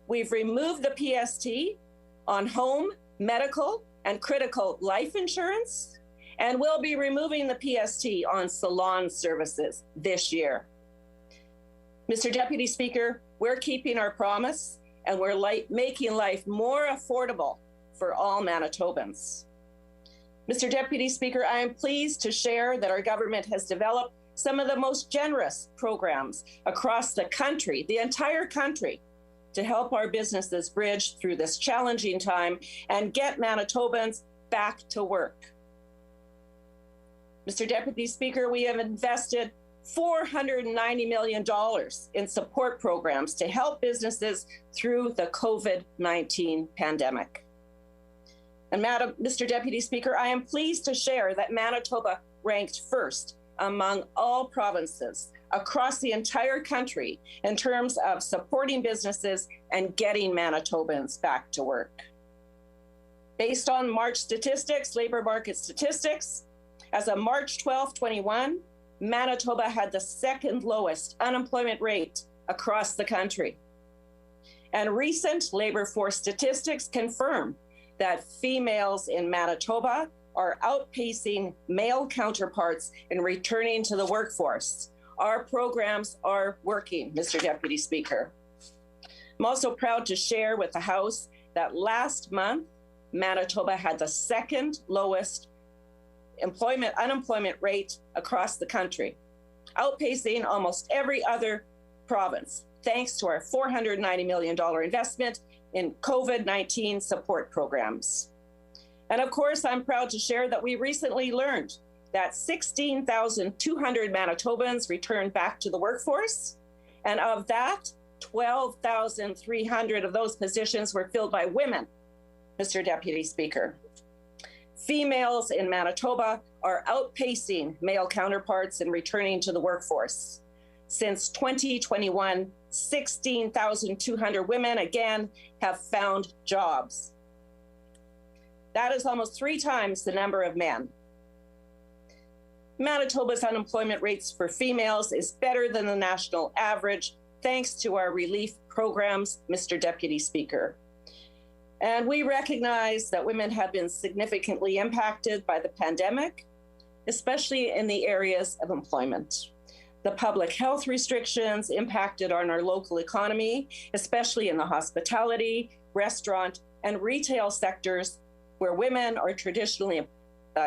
We've removed the PST on home, medical, and critical life insurance, and we'll be removing the PST on salon services this year. Mr. Deputy Speaker, we're keeping our promise, and we're making life more affordable for all Manitobans. Mr. Deputy Speaker, I am pleased to share that our government has developed some of the most generous programs across the country, the entire country, to help our businesses bridge through this challenging time and get Manitobans back to work. Mr. Deputy Speaker, we have invested $490 million in support programs to help businesses through the COVID-19 pandemic. And Mr. Deputy Speaker, I am pleased to share that Manitoba ranked first among all provinces across the entire country in terms of supporting businesses and getting Manitobans back to work. Based on March statistics, labor market statistics, as of March 12, 21, Manitoba had the second lowest unemployment rate across the country. And recent labor force statistics confirm that females in Manitoba are outpacing male counterparts in returning to the workforce. Our programs are working, Mr. Deputy Speaker. I'm also proud to share with the House that last month, Manitoba had the second lowest unemployment rate across the country, outpacing almost every other province, thanks to our $490 million investment in COVID-19 support programs. And of course, I'm proud to share that we recently learned that 16,200 Manitobans returned back to the workforce. And of that, 12,300 of those positions were filled by women, Mr. Deputy Speaker. Females in Manitoba are outpacing male counterparts in returning to the workforce. Since 2021, 16,200 women, again, have found jobs. That is almost 3 times the number of men. Manitoba's unemployment rates for females is better than the national average, thanks to our relief programs, Mr. Deputy Speaker. And we recognize that women have been significantly impacted by the pandemic, especially in the areas of employment. The public health restrictions impacted on our local economy, especially in the hospitality, restaurant, and retail sectors where women are traditionally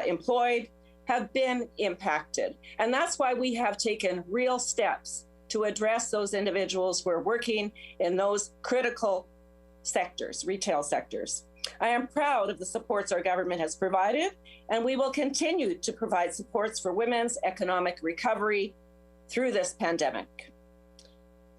employed, have been impacted. And that's why we have taken real steps to address those individuals who are working in those critical sectors, retail sectors. I am proud of the supports our government has provided, and we will continue to provide supports for women's economic recovery through this pandemic.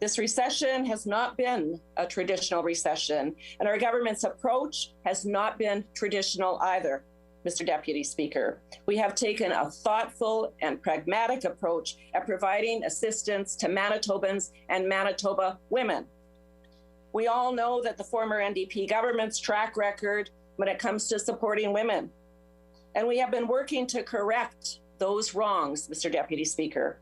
This recession has not been a traditional recession, and our government's approach has not been traditional either, Mr. Deputy Speaker. We have taken a thoughtful and pragmatic approach at providing assistance to Manitobans and Manitoba women. We all know that the former NDP government's track record when it comes to supporting women, and we have been working to correct those wrongs, Mr. Deputy Speaker.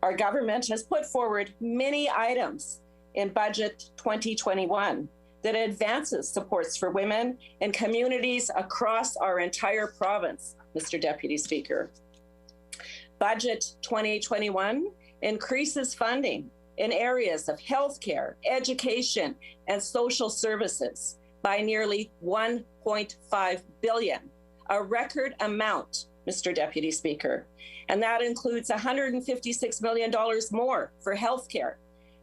Our government has put forward many items in Budget 2021 that advances supports for women in communities across our entire province, Mr. Deputy Speaker. Budget 2021 increases funding in areas of healthcare, education, and social services by nearly $1.5 billion, a record amount, Mr. Deputy Speaker. And that includes $156 million more for healthcare,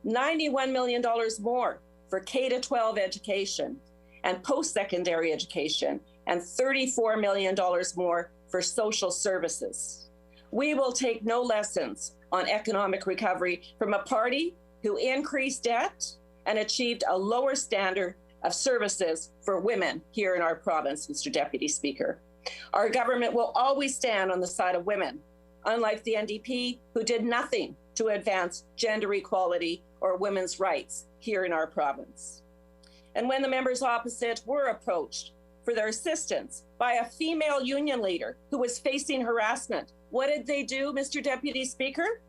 $91 million more for K-12 education and post-secondary education, and $34 million more for social services. We will take no lessons on economic recovery from a party who increased debt and achieved a lower standard of services for women here in our province, Mr. Deputy Speaker. Our government will always stand on the side of women, unlike the NDP, who did nothing to advance gender equality or women's rights here in our province. And when the members opposite were approached for their assistance by a female union leader who was facing harassment, what did they do, Mr. Deputy Speaker?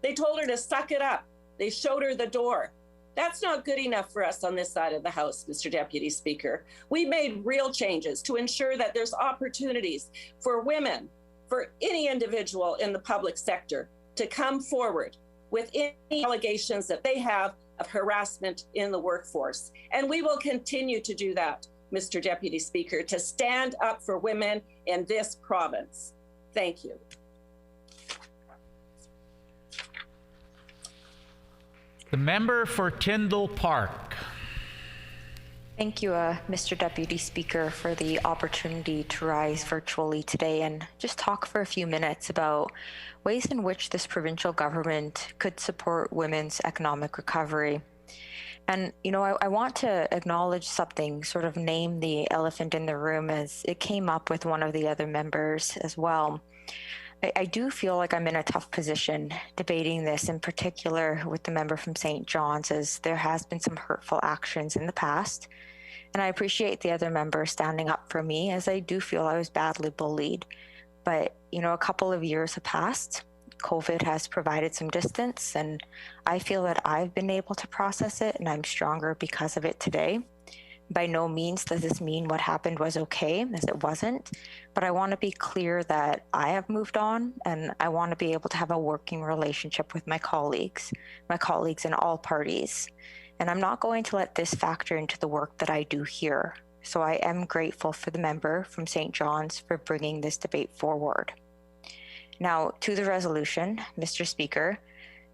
They told her to suck it up. They showed her the door. That's not good enough for us on this side of the House, Mr. Deputy Speaker. We made real changes to ensure that there's opportunities for women, for any individual in the public sector to come forward with any allegations that they have of harassment in the workforce. And we will continue to do that, Mr. Deputy Speaker, to stand up for women in this province. Thank you. The member for Tyndall Park. Thank you, Mr. Deputy Speaker, for the opportunity to rise virtually today and just talk for a few minutes about ways in which this provincial government could support women's economic recovery. And, you know, I want to acknowledge something, sort of name the elephant in the room, as it came up with one of the other members as well. I do feel like I'm in a tough position debating this, in particular with the member from St. John's, as there has been some hurtful actions in the past. And I appreciate the other member standing up for me, as I do feel I was badly bullied. But, you know, a couple of years have passed. COVID has provided some distance, and I feel that I've been able to process it, and I'm stronger because of it today. By no means does this mean what happened was okay, as it wasn't, but I want to be clear that I have moved on, and I want to be able to have a working relationship with my colleagues in all parties. And I'm not going to let this factor into the work that I do here. So I am grateful for the member from St. John's for bringing this debate forward. Now, to the resolution, Mr. Speaker,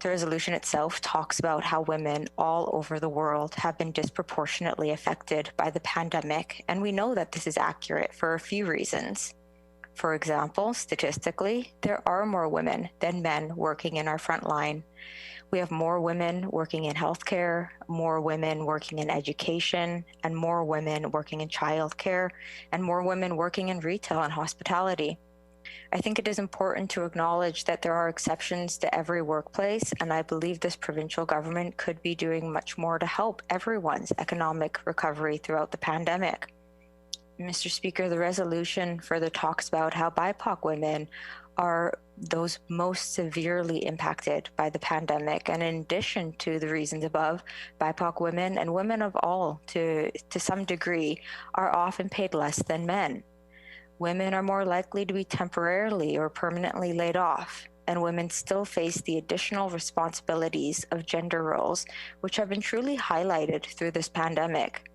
the resolution itself talks about how women all over the world have been disproportionately affected by the pandemic, and we know that this is accurate for a few reasons. For example, statistically, there are more women than men working in our front line. We have more women working in healthcare, more women working in education, and more women working in childcare, and more women working in retail and hospitality. I think it is important to acknowledge that there are exceptions to every workplace, and I believe this provincial government could be doing much more to help everyone's economic recovery throughout the pandemic. Mr. Speaker, the resolution further talks about how BIPOC women are those most severely impacted by the pandemic. And in addition to the reasons above, BIPOC women and women of all, to some degree, are often paid less than men. Women are more likely to be temporarily or permanently laid off, and women still face the additional responsibilities of gender roles, which have been truly highlighted through this pandemic.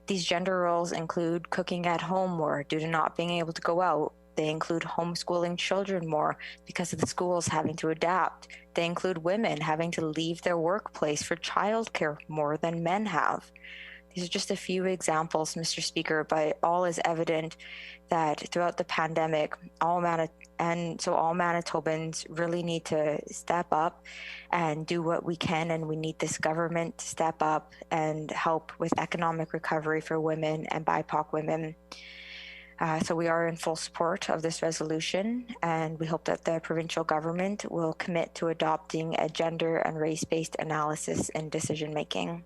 These gender roles include cooking at home more due to not being able to go out. They include homeschooling children more because of the schools having to adapt. They include women having to leave their workplace for childcare more than men have. These are just a few examples, Mr. Speaker, but all is evident that throughout the pandemic, all Manitobans really need to step up and do what we can, and we need this government to step up and help with economic recovery for women and BIPOC women. So we are in full support of this resolution, and we hope that the provincial government will commit to adopting a gender and race-based analysis in decision-making.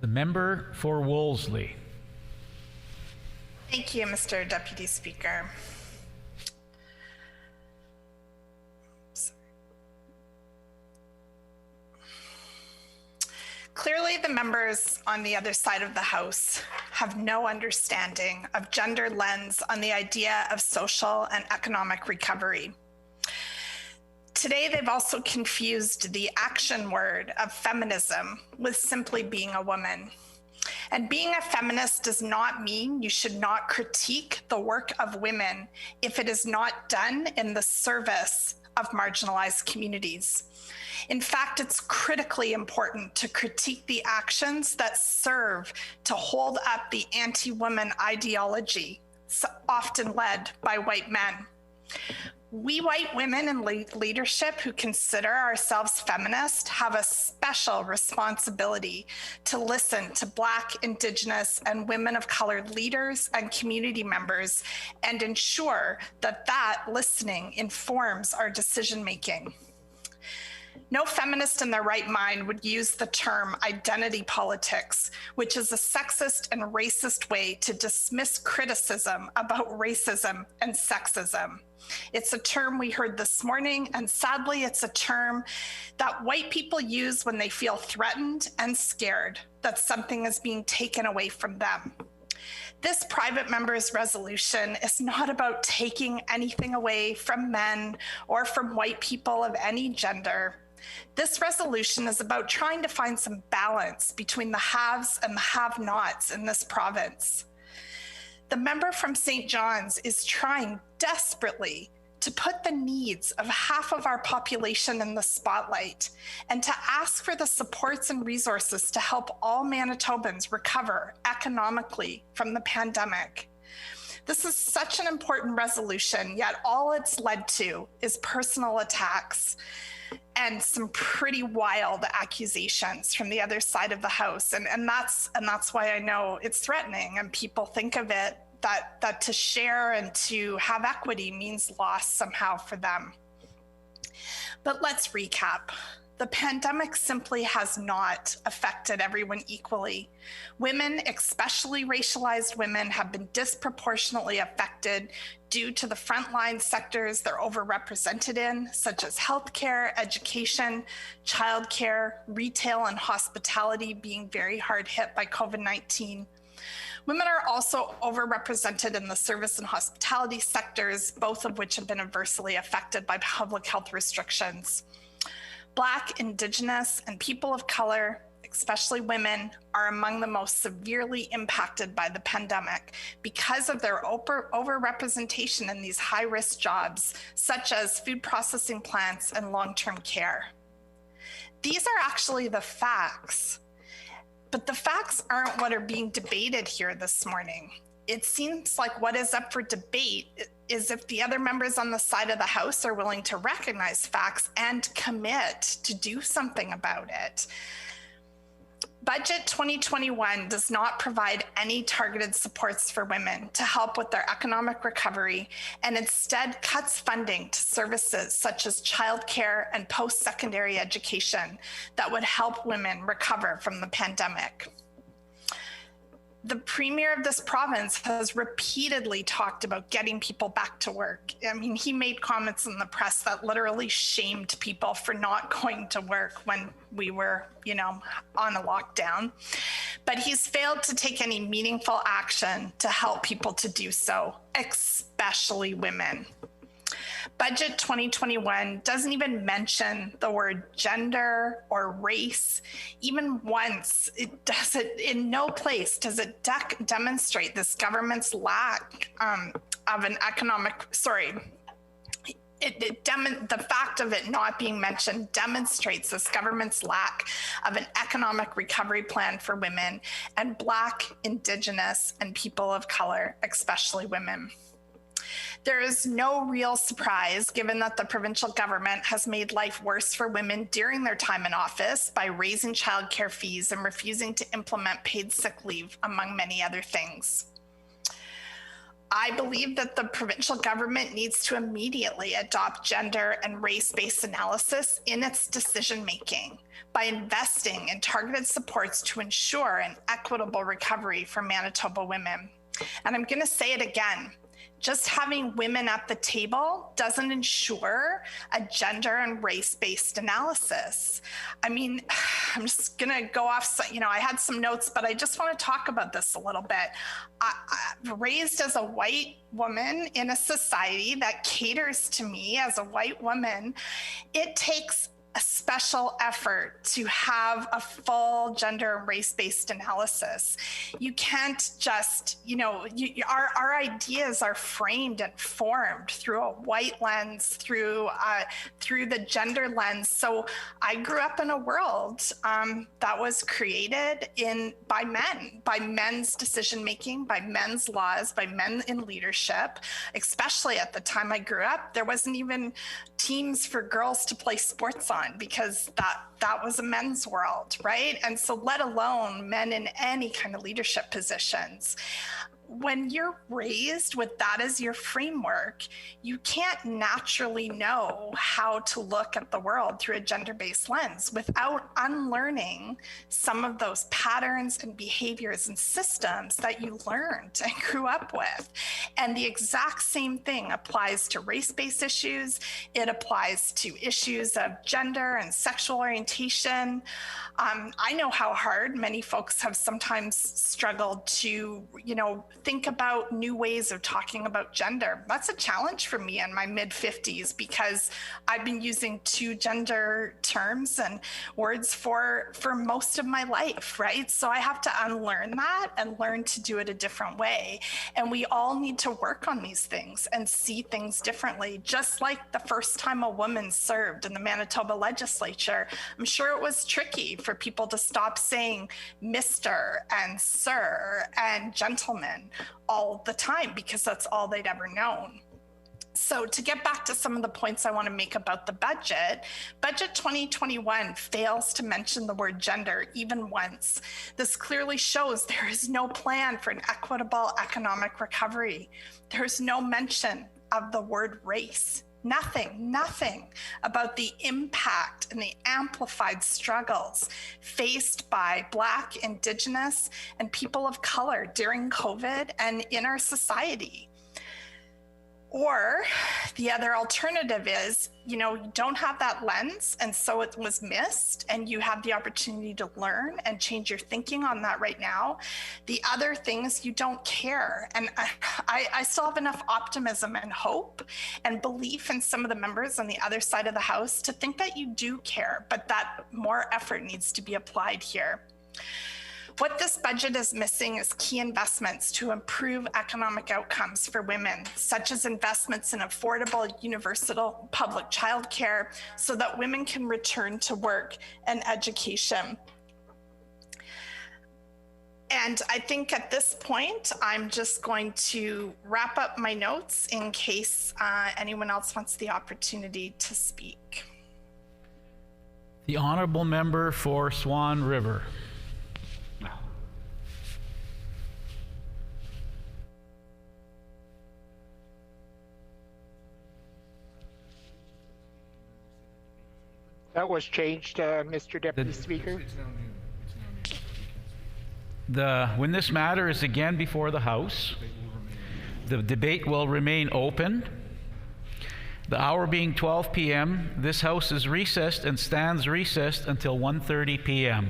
The member for Wolseley. Thank you, Mr. Deputy Speaker. Clearly, the members on the other side of the House have no understanding of gender lens on the idea of social and economic recovery. Today, they've also confused the action word of feminism with simply being a woman. And being a feminist does not mean you should not critique the work of women if it is not done in the service of marginalized communities. In fact, it's critically important to critique the actions that serve to hold up the anti-woman ideology, often led by white men. We white women in leadership who consider ourselves feminist have a special responsibility to listen to Black, Indigenous, and women of color leaders and community members and ensure that that listening informs our decision-making. No feminist in their right mind would use the term identity politics, which is a sexist and racist way to dismiss criticism about racism and sexism. It's a term we heard this morning, and sadly, it's a term that white people use when they feel threatened and scared that something is being taken away from them. This private member's resolution is not about taking anything away from men or from white people of any gender. This resolution is about trying to find some balance between the haves and the have-nots in this province. The member from St. John's is trying desperately to put the needs of half of our population in the spotlight and to ask for the supports and resources to help all Manitobans recover economically from the pandemic. This is such an important resolution, yet all it's led to is personal attacks and some pretty wild accusations from the other side of the House. And that's why I know it's threatening, and people think of it that to share and to have equity means loss somehow for them. But let's recap. The pandemic simply has not affected everyone equally. Women, especially racialized women, have been disproportionately affected due to the frontline sectors they're overrepresented in, such as healthcare, education, childcare, retail, and hospitality being very hard hit by COVID-19. Women are also overrepresented in the service and hospitality sectors, both of which have been adversely affected by public health restrictions. Black, Indigenous, and people of color, especially women, are among the most severely impacted by the pandemic because of their overrepresentation in these high-risk jobs, such as food processing plants and long-term care. These are actually the facts, but the facts aren't what are being debated here this morning. It seems like what is up for debate is if the other members on the side of the House are willing to recognize facts and commit to do something about it. Budget 2021 does not provide any targeted supports for women to help with their economic recovery, and instead cuts funding to services such as childcare and post-secondary education that would help women recover from the pandemic. The premier of this province has repeatedly talked about getting people back to work. I mean, he made comments in the press that literally shamed people for not going to work when we were, on a lockdown. But he's failed to take any meaningful action to help people to do so, especially women. Budget 2021 doesn't even mention the word gender or race. Even once, in no place does it demonstrate this government's lack of an economic, the fact of it not being mentioned demonstrates this government's lack of an economic recovery plan for women and Black, Indigenous, and people of color, especially women. There is no real surprise given that the provincial government has made life worse for women during their time in office by raising childcare fees and refusing to implement paid sick leave, among many other things. I believe that the provincial government needs to immediately adopt gender and race-based analysis in its decision-making by investing in targeted supports to ensure an equitable recovery for Manitoba women. And I'm going to say it again. Just having women at the table doesn't ensure a gender and race-based analysis. I mean, I'm just going to go off, I had some notes, but I just want to talk about this a little bit. Raised as a white woman in a society that caters to me as a white woman, it takes a special effort to have a full gender and race-based analysis. You can't just, our ideas are framed and formed through a white lens, through the gender lens. So I grew up in a world that was created by men, by men's decision-making, by men's laws, by men in leadership. Especially at the time I grew up, there wasn't even teams for girls to play sports on, because that was a men's world, right? And so let alone men in any kind of leadership positions. When you're raised with that as your framework, you can't naturally know how to look at the world through a gender-based lens without unlearning some of those patterns and behaviors and systems that you learned and grew up with. And the exact same thing applies to race-based issues. It applies to issues of gender and sexual orientation. I know how hard many folks have sometimes struggled to, think about new ways of talking about gender. That's a challenge for me in my mid-50s because I've been using two gender terms and words for most of my life, right? So I have to unlearn that and learn to do it a different way. And we all need to work on these things and see things differently. Just like the first time a woman served in the Manitoba Legislature, I'm sure it was tricky for people to stop saying Mr. and Sir and gentleman all the time because that's all they'd ever known. So to get back to some of the points I want to make about the budget 2021 fails to mention the word gender even once. This clearly shows there is no plan for an equitable economic recovery. There's no mention of the word race. Nothing about the impact and the amplified struggles faced by Black, Indigenous, and people of color during COVID and in our society. Or the other alternative is, you don't have that lens, and so it was missed, and you have the opportunity to learn and change your thinking on that right now. The other thing is you don't care. And I still have enough optimism and hope and belief in some of the members on the other side of the House to think that you do care, but that more effort needs to be applied here. What this budget is missing is key investments to improve economic outcomes for women, such as investments in affordable, universal public childcare so that women can return to work and education. And I think at this point, I'm just going to wrap up my notes in case anyone else wants the opportunity to speak. The Honourable Member for Swan River. That was changed, Mr. Deputy Speaker. When this matter is again before the House, the debate will remain open. The hour being 12 p.m., this House is recessed and stands recessed until 1:30 p.m.